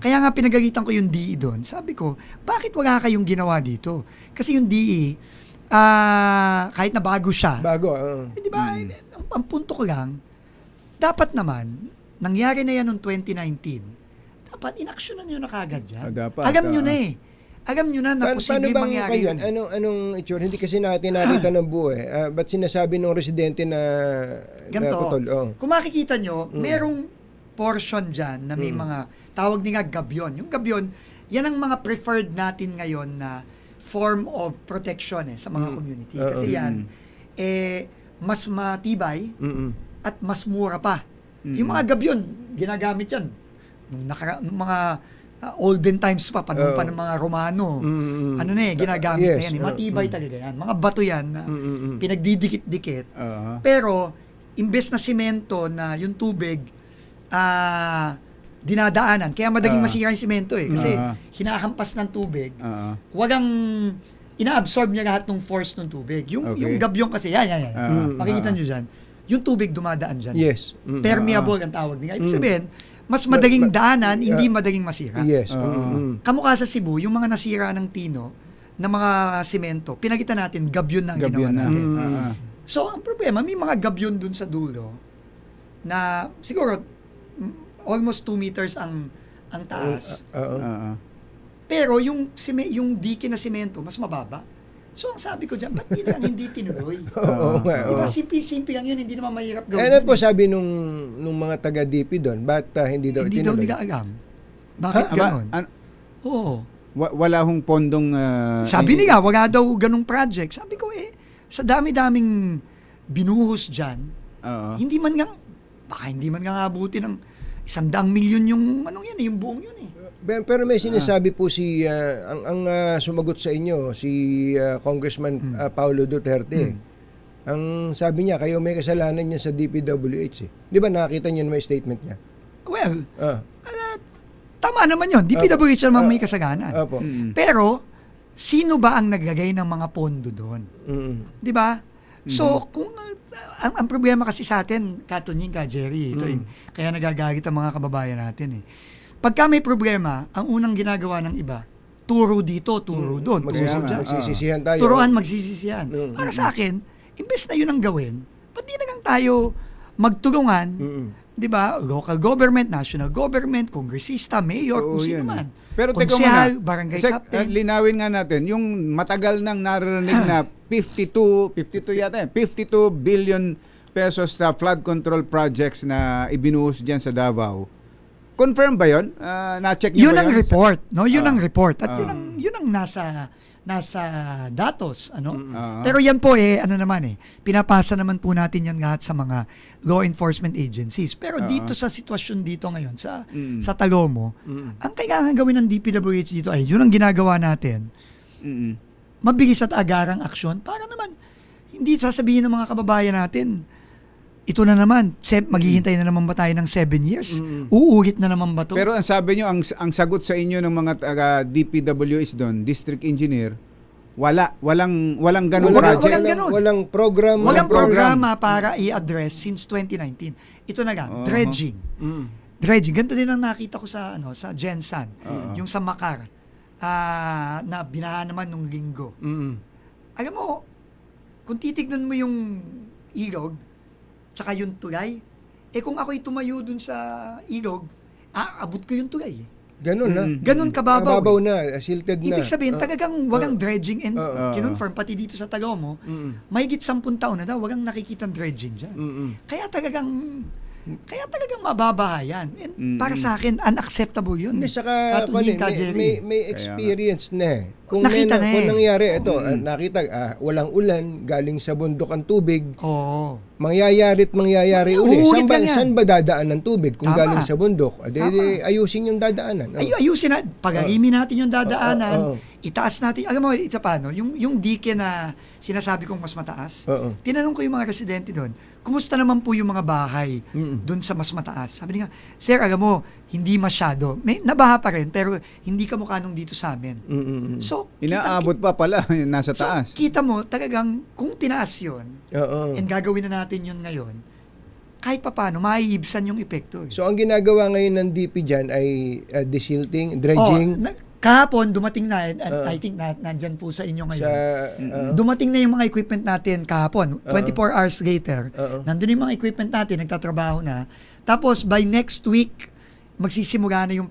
Kaya nga pinagalitan ko yung DE doon. Sabi ko, bakit wala kayong ginawa dito? Kasi yung DE, kahit na bago siya, di ba, ang punto ko lang, dapat naman, nangyari na yan noong 2019, dapat inaksyonan nyo na kagad yan. Alam nyo na eh. Alam nyo na posibleng mangyari yun. Anong itsura? Hindi kasi natin nakita ng buo eh. Ba't sinasabi ng residente na ganito, putol? Kung makikita nyo, merong portion dyan na may mga, tawag nga gabyon. Yung gabyon, yan ang mga preferred natin ngayon na form of protection sa mga community. Kasi yan, mas matibay at mas mura pa. Yung mga gabyon, ginagamit yan. Nung mga olden times pa pa ng mga Romano. Ano na ginagamit na yan. Matibay talaga yan. Mga bato yan na pinagdidikit-dikit. Pero, imbes na simento na yung tubig dinadaanan. Kaya madaling masira yung simento eh. Kasi hinahampas ng tubig. Walang ina-absorb niya lahat ng force ng tubig. Yung gabyon kasi, yan. Makikita nyo dyan. Yung tubig dumadaan dyan. Yes. Permeable ang tawag nila. Ibig sabihin, mas madaling daanan, hindi madaling masira. Yes. Kamukha sa Cebu, yung mga nasira ng tino, na mga simento, pinagita natin, gabyon na ang ginawa natin. So, ang problema, may mga gabyon dun sa dulo na siguro almost 2 meters ang taas. Pero yung dike na simento, mas mababa. So, ang sabi ko dyan, ba't hindi tinuloy? Diba, simple lang yun, hindi naman mahirap gawin. Ano po sabi nung mga taga-DP doon? Ba't hindi daw Hindi daw nila alam. Bakit ganon? Oo. Wala hong pondong... Sabi nila, wala daw ganong project. Sabi ko, sa dami-daming binuhos dyan, baka hindi man nga abuti ng 100 milyon yung yung buong yun eh. Pero may sinasabi po ang sumagot sa inyo, si Congressman Paulo Duterte. Ang sabi niya, kayo may kasalanan niya sa DPWH eh. Di ba nakita niyo may statement niya? Well, tama naman yun. DPWH naman may kasalanan. Pero, sino ba ang naglagay ng mga pondo doon? Di ba? So, kung ang problema kasi sa atin, Katunying ka, Jerry, ito kaya nagagalit ang mga kababayan natin eh. Pagka may problema, ang unang ginagawa ng iba, turo dito, turo doon. Magsisisihan tayo. Turuan, magsisisihan. Para sa akin, imbes na yun ang gawin, ba't di na lang tayo magtulungan, di ba? Local government, national government, kongresista, mayor, kung sino man. Pero teka Konsehal, muna, barangay captain. linawin nga natin, yung matagal nang naririnig na 52 billion pesos na flood control projects na ibinuhos dyan sa Davao. Confirm ba yun? Na-check niyo yun ba ang yun? report, no? Yun ang report. At yun ang nasa datos, ano? Pero yan po pinapasa naman po natin yan lahat sa mga law enforcement agencies. Pero dito sa sitwasyon dito ngayon sa Talomo, ang kailangan gawin ng DPWH dito ay yun ang ginagawa natin. Mabilis at agarang aksyon para naman hindi sasabihin ng mga kababayan natin, ito na naman, maghihintay na naman ba tayo ng 7 years? Uulit na naman ba to? Pero ang sabi nyo, ang sagot sa inyo ng mga DPWH doon, district engineer, walang ganung project. Walang ganun. Walang program. Walang programa para i-address since 2019. Ito na lang, dredging. Dredging. Ganito din ang nakita ko sa Gensan, yung sa Makar, na binaha naman nung linggo. Alam mo, kung titignan mo yung ilog, tsaka yung tulay, kung ako'y tumayo dun sa ilog, aabot ko yung tulay. Ganun na. Ganun kababaw. Mababaw na, silted na. Ibig sabihin, talagang walang dredging and kinonfirm, pati dito sa Tagaw mo, mahigit 10 taon na daw, walang nakikitang dredging dyan. Kaya talagang mababaha yan. And para sa akin, unacceptable yun. Hindi, saka may experience na eh. Kung Nakita na eh. Kung nangyari, ito, nakita, walang ulan, galing sa bundok ang tubig, Oo. mangyayari uli. Uulit lang yan. Saan ba dadaan ng tubig kung Tama. galing sa bundok? Ayusin yung dadaanan. Ayusin na, pag-arimin natin yung dadaanan, Oo. itaas natin. Alam mo, isa pa, no? Yung dike na sinasabi kong mas mataas, Oo. tinanong ko yung mga residente doon, kumusta naman po yung mga bahay doon sa mas mataas? Sabi niya, sir, alam mo, hindi masyado. May nabaha pa rin, pero hindi kamukha nung dito sa amin. So, Inaabot pa pala, nasa so, taas. kita mo, talagang, kung tinaas yun, Oo. and gagawin na natin yun ngayon, kahit pa paano, maiibsan yung epekto. So, ang ginagawa ngayon ng DP dyan ay desilting, dredging. Kahapon, dumating na, and I think nandyan po sa inyo ngayon. Dumating na yung mga equipment natin kahapon. 24 hours later, nandun yung mga equipment natin, nagtatrabaho na. Tapos, by next week, magsisimula na yung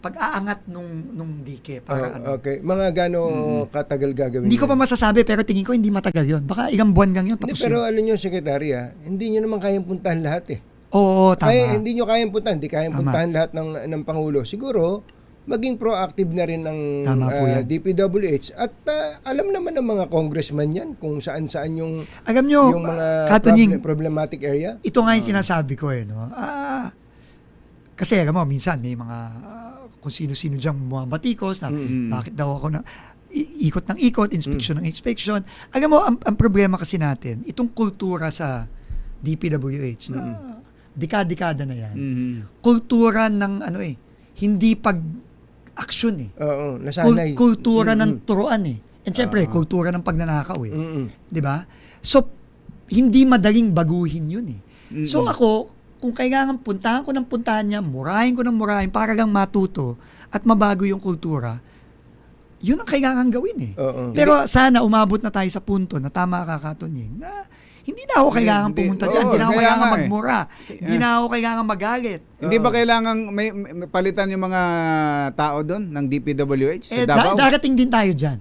pag-aangat nung dike. Para Okay. Mga gano'ng katagal gagawin Hindi ko yan? pa masasabi, pero tingin ko hindi matagal yun. Baka ilang buwan lang yun. Hindi, Tapos pero yun. alam nyo, Sekretary, hindi nyo naman kayang puntahan lahat eh. Oo, tama. Hindi nyo kayang puntahan, hindi kayang Tama. puntahan lahat ng Pangulo. Siguro, maging proactive na rin ng Tama po yan. DPWH at alam naman ng mga congressman yan kung saan-saan yung Alam nyo, yung mga Katunying, problematic area. ito nga yung sinasabi ko no. Kasi alam mo, minsan may mga kung sino-sino diyang mga batikos na bakit daw ako na ikot ng ikot, inspection ng inspection. Alam mo, ang problema kasi natin, itong kultura sa DPWH na dekada na yan. Kultura ng hindi pag-aksyon eh. Oo, nasanay. Kultura ng turuan eh. And syempre, kultura ng pagnanakaw eh. 'Di ba? So, hindi madaling baguhin yun eh. So ako, kung kailangan puntahan ko ng puntahan niya, murahin ko ng murahin para lang matuto at mabago yung kultura, yun ang kailangan gawin eh. Pero sana umabot na tayo sa punto na tama ka, Katunying, na hindi na ako kailangan pumunta dyan. Hindi na ako kailangan magmura. Hindi na ako kailangan magalit. Hindi ba kailangan may palitan yung mga tao doon ng DPWH sa Davao? Darating din tayo dyan.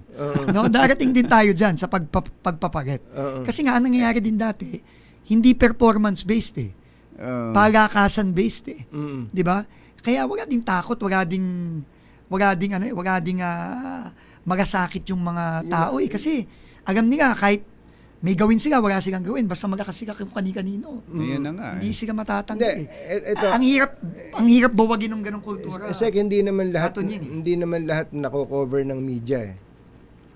No? Darating din tayo dyan sa pagpapalit. Kasi nga, ang nangyayari din dati, hindi performance-based eh. Palakasan-based eh. Di ba? Kaya wala ding takot, wala ding magasakit yung mga tao eh. Kasi alam nila, kahit may gawin sila, wala silang gawin. Basta magkakasika kung kani-kanino. Ayan na nga. Hindi sila matatanggal eh. Ito, ang hirap bawagin ng ganong kultura. hindi naman lahat Katunying eh. hindi naman lahat nako-cover ng media eh.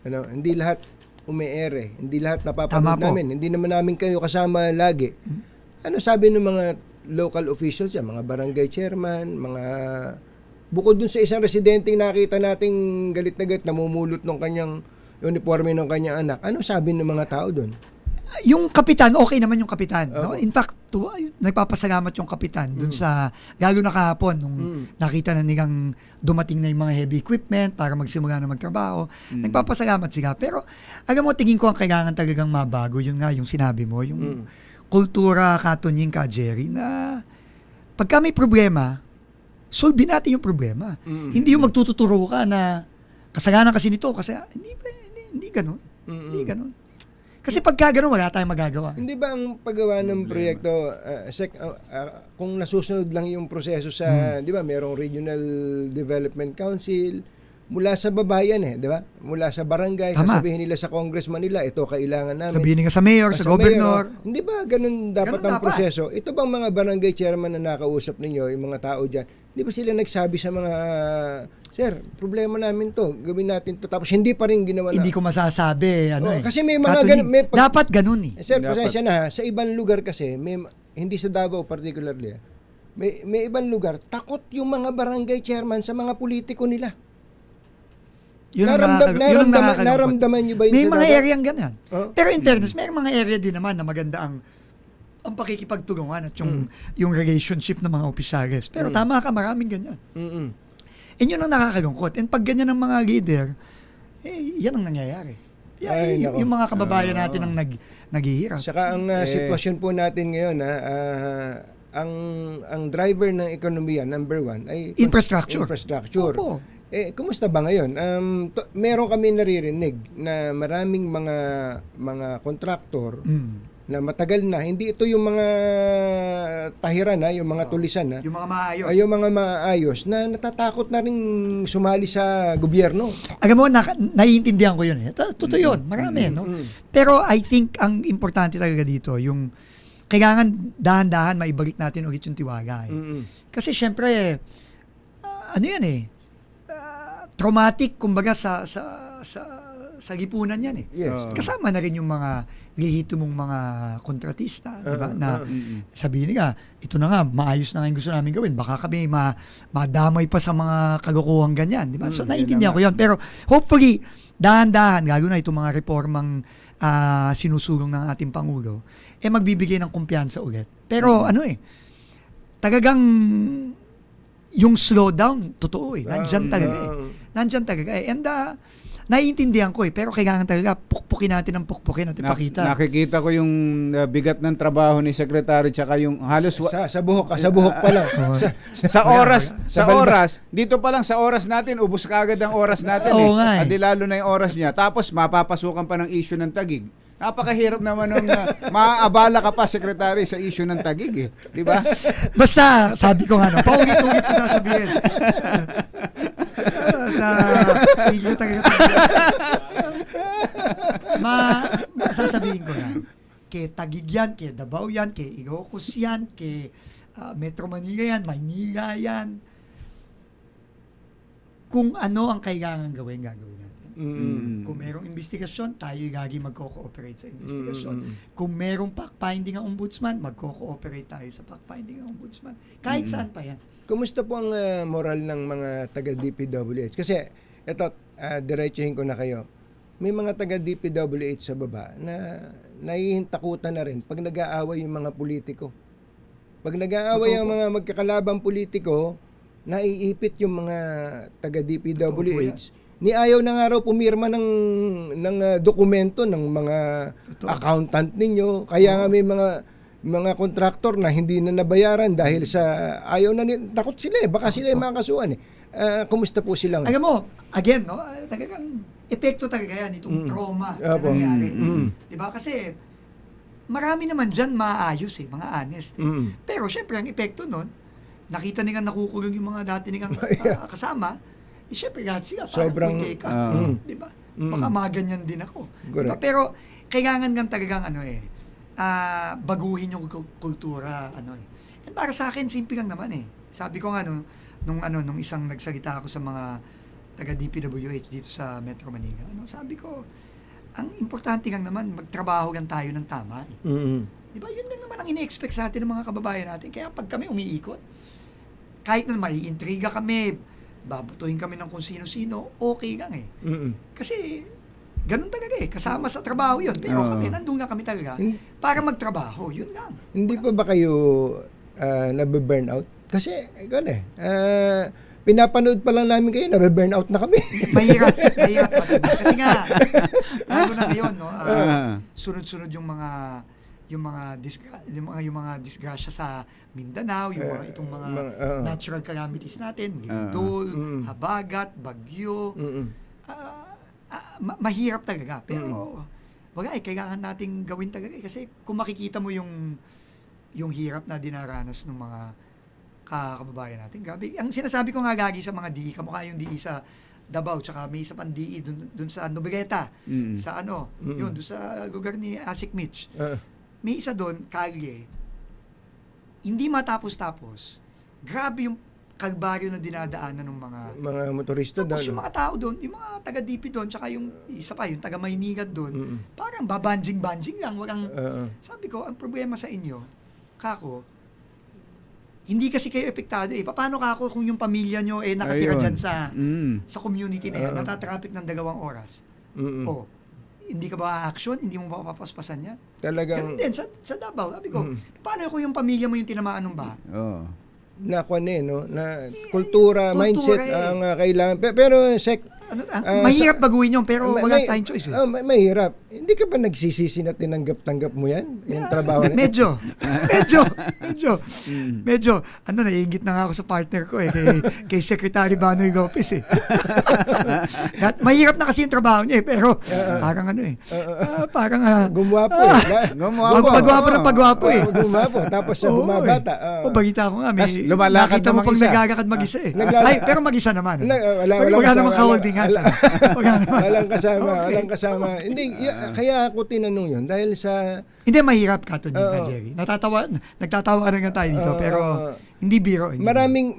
Hindi lahat umi-air eh. Hindi lahat napapanood namin. Hindi naman namin kayo kasama lagi. Ano sabi ng mga local officials yan, mga barangay chairman, mga bukod dun sa isang residente nakita nating galit na galit, namumulot ng kanyang uniforme ng kanyang anak. Ano sabi ng mga tao doon? Yung kapitan, okay naman yung kapitan. No? In fact, nagpapasalamat yung kapitan dun sa, lalo na kahapon, nung nakita na nilang dumating na yung mga heavy equipment para magsimula na magtrabaho. Nagpapasalamat sila. Pero, alam mo, tingin ko ang kailangan talagang mabago. Yun nga, yung sinabi mo, yung kultura, Katunying, ka, Jerry, na pagka may problema, solve natin yung problema. Hindi yung magtututuro ka na kasalanan kasi nito, kasi hindi ganun. Hindi ganun. Kasi pagka ganun, wala tayong magagawa. Hindi ba ang paggawa ng proyekto, kung nasusunod lang yung proseso sa, di ba, merong Regional Development Council, mula sa babayan di ba? Mula sa barangay, Tama. sasabihin nila sa congressman nila, ito kailangan namin. Sabihin nga sa mayor, sa gobernador. Hindi ba ganun dapat ang proseso? Ito bang mga barangay chairman na nakausap ninyo, yung mga tao dyan, di ba sila nagsabi sa mga, sir, problema namin to, gawin natin to, tapos hindi pa rin ginawa na. Hindi ko masasabi. Kasi may mga ganun. Dapat ganun eh. Sir, pasensya na ha, sa ibang lugar kasi, hindi sa Davao particularly, may ibang lugar, takot yung mga barangay chairman sa mga politiko nila. Yun ang naramdaman nyo ba yun may sa mga Davao? area ganyan. Pero in fairness, may mga area din naman na maganda ang pakikipagtulungan at yung relationship ng mga opisyalis. Pero tama ka, maraming ganyan. And yun ang nakakalungkot. And pag ganyan ang mga leader, yan ang nangyayari. Ay, nako. yung mga kababayan natin ang naghihirap. Saka ang sitwasyon po natin ngayon, ang driver ng ekonomiya, number one, ay Infrastructure. Opo. Kumusta ba ngayon? Meron kami naririnig na maraming mga kontraktor na matagal na, hindi ito yung mga tahiran yung mga tulisan Yung mga maayos. yung mga maayos na natatakot na rin sumali sa gobyerno. Alam mo, naiintindihan ko yun. Totoo yun. Marami, no? Pero I think ang importante talaga dito, yung kailangan dahan-dahan maibalik natin ulit yung tiwala. Kasi syempre, ano yan traumatic, kumbaga, sa lipunan yan Yes. Kasama na rin yung mga lihito mong mga kontratista, di ba? Na sabihin nila, ito na nga, maayos na nga yung gusto namin gawin. Baka kami madamay pa sa mga kalukuhang ganyan, di ba? So, naiintindihan ko yan. Pero hopefully, dahan-dahan, lalo na itong mga reformang sinusulong ng ating Pangulo, magbibigay ng kumpiyansa ulit. Pero talagang yung slowdown, totoo Nandyan talaga Nandyan talaga And naiintindihan ko pero kailangan talaga pukpukin natin ang pukpukin at ipakita. Nakikita ko yung bigat ng trabaho ni Secretary tsaka yung halos sa buhok pa lang. sa oras, dito pa lang sa oras natin, ubos kaagad ang oras natin Adi lalo na yung oras niya. Tapos mapapasukan pa ng issue ng Taguig. Napakahirap naman nung maaabala ka pa, Secretary, sa issue ng Taguig di ba? Basta, sabi ko nga paulit-ulit ko sasabihin. Sa video talaga. Sasabihin ko na. Kay Taguig yan, kay Davao yan, kay Ilocos yan, kay Metro Manila yan, Maynila yan. Kung ano ang kailangan gawin natin. Kung merong investigasyon, tayo lagi magko-cooperate sa investigasyon. Kung merong fact-finding ang ombudsman, magko-cooperate tayo sa fact-finding ang ombudsman. Kahit saan pa yan. Kumusta po ang moral ng mga taga-DPWH? Kasi, diretsuhin ko na kayo. May mga taga-DPWH sa baba na naihintakutan na rin pag nag-aaway yung mga politiko. Pag nag-aaway ang mga magkakalabang politiko, naiipit yung mga taga-DPWH. Ni ayaw na nga raw pumirma ng dokumento ng mga accountant ninyo. Kaya nga may mga kontraktor na hindi na nabayaran dahil sa ayaw na takot sila baka sila makakasuhan kumusta po sila? Alam mo, again, talagang epekto talaga yan itong trauma na nangyari. Diba? Kasi marami naman dyan maayos mga honest. Pero syempre ang epekto nun, nakita nilang nakukulong yung mga dati nilang kasama, syempre lahat sila parang take up. Diba? Baka maganyan din ako. Diba? Pero kailangan nga talagang baguhin yung kultura. And para sa akin, simple lang naman Sabi ko nga nung isang nagsalita ako sa mga taga-DPWH dito sa Metro Manila, sabi ko, ang importante lang naman, magtrabaho lang tayo ng tama. Diba? Yun lang naman ang ini-expect sa atin ng mga kababayan natin. Kaya pag kami umiikot, kahit na may intriga kami, babatuhin kami ng kung sino-sino, okay lang Kasi, ganun talaga kasama sa trabaho yun. Pero kami, nandun lang kami talaga para magtrabaho. Yun lang. Hindi pa ba kayo nabe-burnout? Kasi, pinapanood pa lang namin kayo, nabe-burnout na kami. Mahirap. Kasi nga, lalo na ngayon, sunod-sunod yung mga disgrasya sa Mindanao, itong mga natural calamities natin, lindol, habagat, bagyo. Mahirap talaga. Pero kailangan nating gawin talaga kasi kung makikita mo yung hirap na dinaranas ng mga kababayan natin, grabe. Ang sinasabi ko nga lagi sa mga DE, kamukha yung DE sa Davao, tsaka may isa pang DE dun sa Nobreta, sa yun, dun sa lugar ni Asik Mitch. May isa doon, kalye, hindi matapos-tapos, grabe yung kalbaryo na dinadaanan ng mga motorista doon. Tapos yung mga tao doon, yung mga taga-DP doon, tsaka yung isa pa, yung taga-Maynigad doon, parang babanjing-banjing lang. Sabi ko, ang problema sa inyo, kako, hindi kasi kayo epektado Paano kako kung yung pamilya nyo nakatira dyan sa community na yan, natatraffic ng 2 oras? Hindi ka ba action? Hindi mo ba papaspasan yan? Talagang... Ganun din, sa Davao. Sabi ko, paano kung yung pamilya mo yung tinamaan ng baha? Na kultura, mindset ang kailangan. Pero, mahirap baguhin yun, pero wala may- tayong choice. Mahirap. Hindi ka ba nagsisisi na tinanggap-tanggap mo yan? Yung trabaho na Medyo. Naiingit na nga ako sa partner ko kay Secretary Banoy Lopez At mahirap na kasi yung trabaho niya pero parang Gumwapo. pagwapo ng pagwapo Gumwapo. Tapos sa bumabata. Balita ko nga, Mas lumalakad nakita mo namang pang isa. nagagakad mag-isa Ay, pero mag-isa naman. Walang Wala kasama. namang ka-holding hands. Wala naman. Walang kasama. Hindi, kaya ako tinanong yun dahil sa Hindi, mahirap ka Jerry. Nagtatawa na nga tayo dito, pero hindi biro. maraming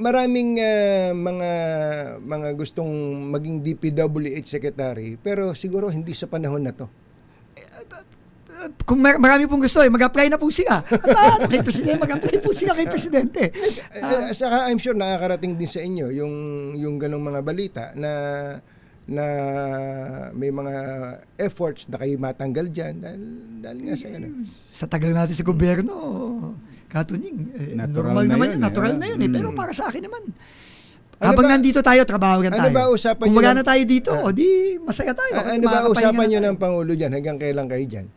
mga gustong maging DPWH secretary pero siguro hindi sa panahon na to. Kung marami pong gusto, mag-apply na po sila. Kay Presidente, mag-apply po sila kay Presidente. Saka I'm sure nakakarating din sa inyo yung ganong mga balita na may mga efforts na kayo matanggal dyan dahil nga sa ganun. Sa tagal natin sa gobyerno, Katunying, normal naman yun. Natural na yun Pero para sa akin naman, habang nandito tayo, trabaho tayo. Ba usapan Kung nyo wala na tayo dito, di masaya tayo. ano ba usapan nyo ng Pangulo dyan? Hanggang kailan kayo dyan?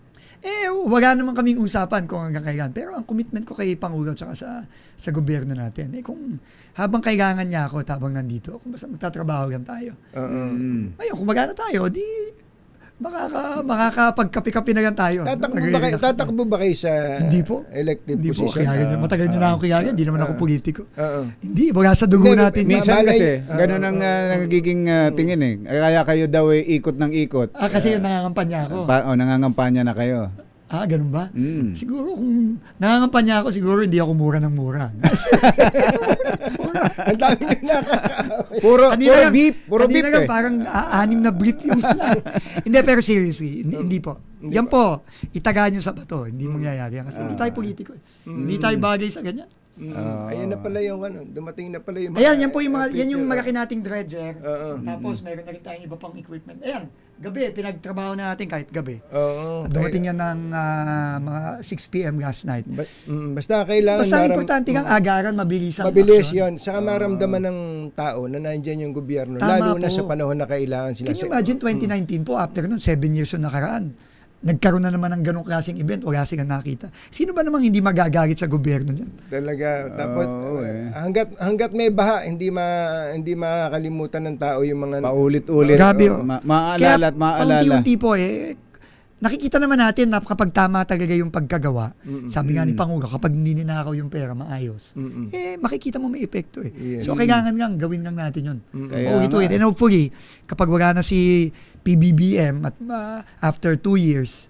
Wala naman kaming usapan kung hanggang kailan. Pero ang commitment ko kay Pangulo at sa gobyerno natin, kung habang kailangan niya ako at habang nandito, kung basta magtatrabaho lang tayo. Ngayon, kung magana tayo, di makakapagkapi-kapi na lang tayo. Tatakbo ba kayo sa Hindi po. elective Hindi po, position? matagal nyo na ako kiyagan, hindi naman ako politiko. Hindi, wala sa dugo natin. Minsan kasi, ganun ang nagiging tingin Kaya kayo daw ikot ng ikot. Kasi yung nangangampanya ako. Nangangampanya na kayo. Ganun ba? Siguro kung nangangampanya ako, siguro hindi ako mura ng mura. Ang dami nyo nakakaaway. Puro beef Parang 6 na brief yung Hindi, pero seriously, hindi po. Yan po, itagaan nyo sa bato. Hindi mangyayari yan. Kasi hindi tayo politiko. Hindi tayo bagay sa ganyan. Ayan na pala yung dumating na pala yung Ayan, yan po yung yan yung malaki nating dredger. Tapos meron na rin tayong iba pang equipment. Ayan, gabi, pinagtrabaho na natin kahit gabi. Dumating yan ng mga 6 p.m. last night. Basta kailangan importante kang agaran, mabilis yun. Saka maramdaman ng tao na nandyan yung gobyerno. Lalo na sa panahon na kailangan sila. Can you imagine 2019 po, after nun, 7 years yung nakaraan. Nagkaroon na naman ng ganong klaseng event, wala silang nakita. Sino ba namang hindi magagalit sa gobyerno niyan? Talaga. Tapos hangga't may baha, hindi makakalimutan ng tao yung mga paulit-ulit. Grabe. Maaalala at maaalala. Unti-unti po nakikita naman natin na kapag tama talaga yung pagkagawa, sabi nga ni Pangulo, kapag hindi ninakaw yung pera, maayos. Makikita mo may epekto So, kailangan lang, gawin lang natin yun. Paulit-ulit. And hopefully, kapag wala na si PBBM at after 2 years,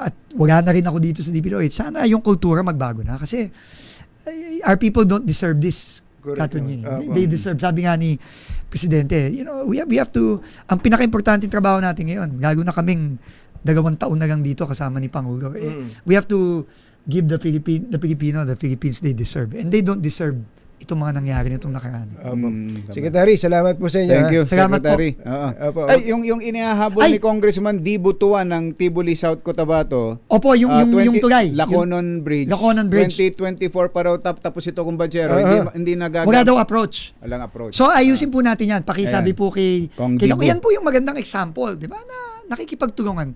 at wala na rin ako dito sa DPWH, sana yung kultura magbago na. Kasi, our people don't deserve this. They deserve, sabi nga ni Presidente, we have to, ang pinaka-importante trabaho natin ngayon, lalo na kaming 2 taon na lang dito kasama ni Pangulo. We have to give the Philippines they deserve. And they don't deserve itong mga nangyari nitong nakaraan. Secretary, salamat po sa inyo. Thank you, Salamat Secretary. po. Ay, yung inihahabol ni Congressman Di Butuan ng Tibuli, South Cotabato. Opo, yung tulay. Laconon Bridge. 2024 pa raw tapos ito kung Bachero. Hindi Wala daw approach. Walang approach. So, ayusin po natin yan. Pakisabi po kay Dibu. yan po yung magandang example, di ba, na nakikipagtulungan.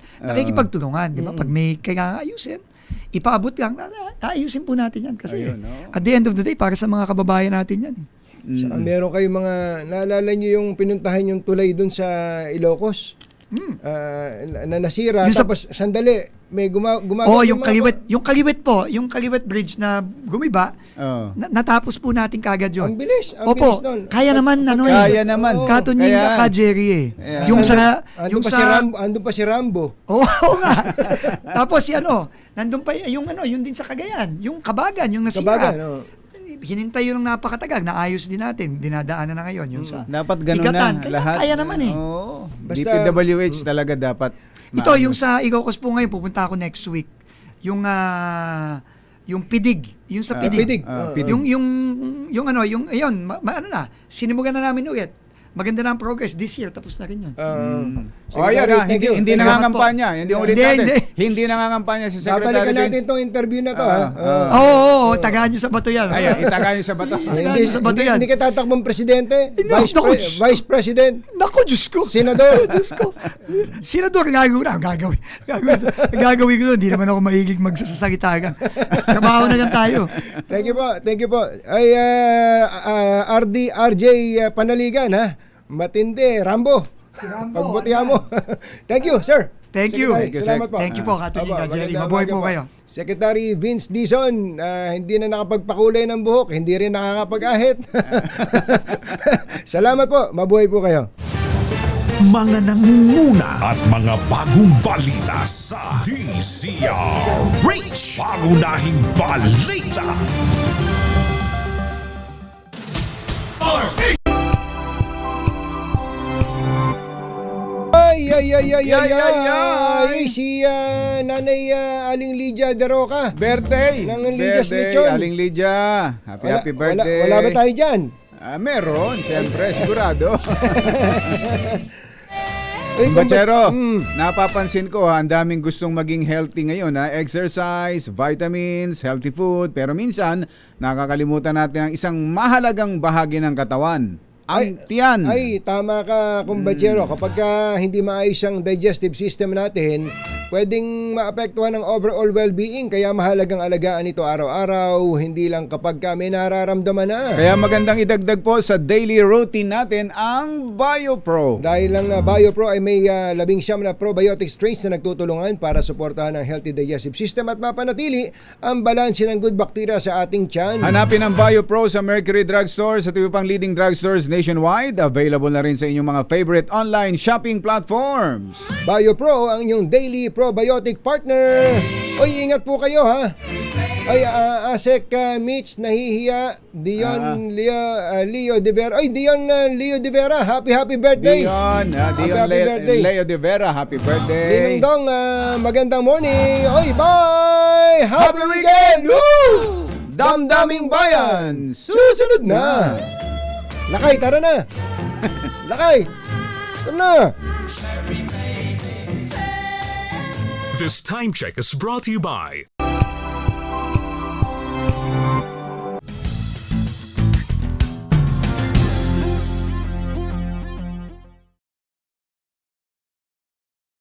Di ba? Pag may kailangan ayusin, ipaabot lang, ayusin po natin yan. Kasi at the end of the day, para sa mga kababayan natin yan. Saka meron kayong mga, naalala nyo yung pinuntahan yung tulay dun sa Ilocos? Na nasira, tapos sandali, may gumagawa. Yung kaliwet po, yung kaliwet bridge na gumiba, natapos po natin kagad yun. Ang bilis nun. Kaya naman, Kaya naman. Katunying ka, Jerry Andun pa si Rambo. Oo nga. Tapos nandun pa yung din sa Cagayan, yung Kabagan, yung nasira. Hinintay yun ng napakatagal, naayos din natin, dinadaanan na ngayon yung sa dapat ganun Igatan. na lahat. Kaya naman DPWH talaga dapat. Ito yung sa Ilocos po ngayon, pupunta ako next week. Yung Pidig, yung sa Pidig. Pidig. Yung sinimulan na namin ulit. maganda na ang progress. This year, tapos na rin yun. Ayan na, thank you. hindi Salamat nangangampanya. Hindi ulit Hindi, natin. hindi. Hindi nangangampanya si Secretary Babalikan natin Vince. itong interview na to, Oo, tagahan nyo sa bato yan. Ayan, itaga niyo sa bato. Tagahan nyo sa bato yan. Hindi ka tatakbong presidente, Naku, Vice President, Naku, Diyos ko. Senador. Diyos ko. Senador, gagawin. Gagawin ko doon. Hindi naman ako mahilig magsasalita ka. Trabaho na lang tayo. Thank you po. Ay, RJ Panaligan, ha? Matindi, Rambo. Pagbutihan mo. Thank you, sir. Thank you. Secretary, salamat po. Thank you po, Catalina, Aba, Jerry. magandang Mabuhay umaga po kayo. Secretary Vince Dizon, hindi na nakapagpakulay ng buhok, hindi rin nakakapag-ahit. Salamat po. Mabuhay po kayo. Mga nangunguna at mga bagong balita sa DZRH. Pangunahing balita. Ay, si Nanay Aling Lydia Daroca. Birthday! Ng Lydia's Birthday, Lechon. Aling Lydia. Happy birthday. Wala ba tayo dyan? Meron, siyempre, sigurado. Uy, Bachero, napapansin ko ang daming gustong maging healthy ngayon. Exercise, vitamins, healthy food. Pero minsan, nakakalimutan natin ang isang mahalagang bahagi ng katawan. Ang tiyan. Ay, tama ka, kumbachero. Kapag hindi maayos ang digestive system natin, pwedeng maapektuhan ng overall well-being. Kaya mahalagang alagaan ito araw-araw, hindi lang kapag may nararamdaman na. Kaya magandang idagdag po sa daily routine natin ang BioPro. Dahil ang BioPro ay may 19 na probiotic strains na nagtutulungan para suportahan ang healthy digestive system at mapanatili ang balanse ng good bacteria sa ating tiyan. Hanapin ang BioPro sa Mercury Drugstore sa iba pang leading drugstores nationwide. Available na rin sa inyong mga favorite online shopping platforms. BioPro ang inyong daily probiotic partner. Oy, ingat po kayo, ha. Ay, Asek Mitch, nahihiya. Dion Leo de Vera. Ay, Dion Leo de Vera. Happy birthday. Dion birthday. Leo de Vera, happy birthday. Dinong Dong, magandang morning. Oy, bye. Happy weekend. Woo! Damdaming bayan. Susunod na. Lakay, tara na. Lakay. Tara na. This time check is brought to you by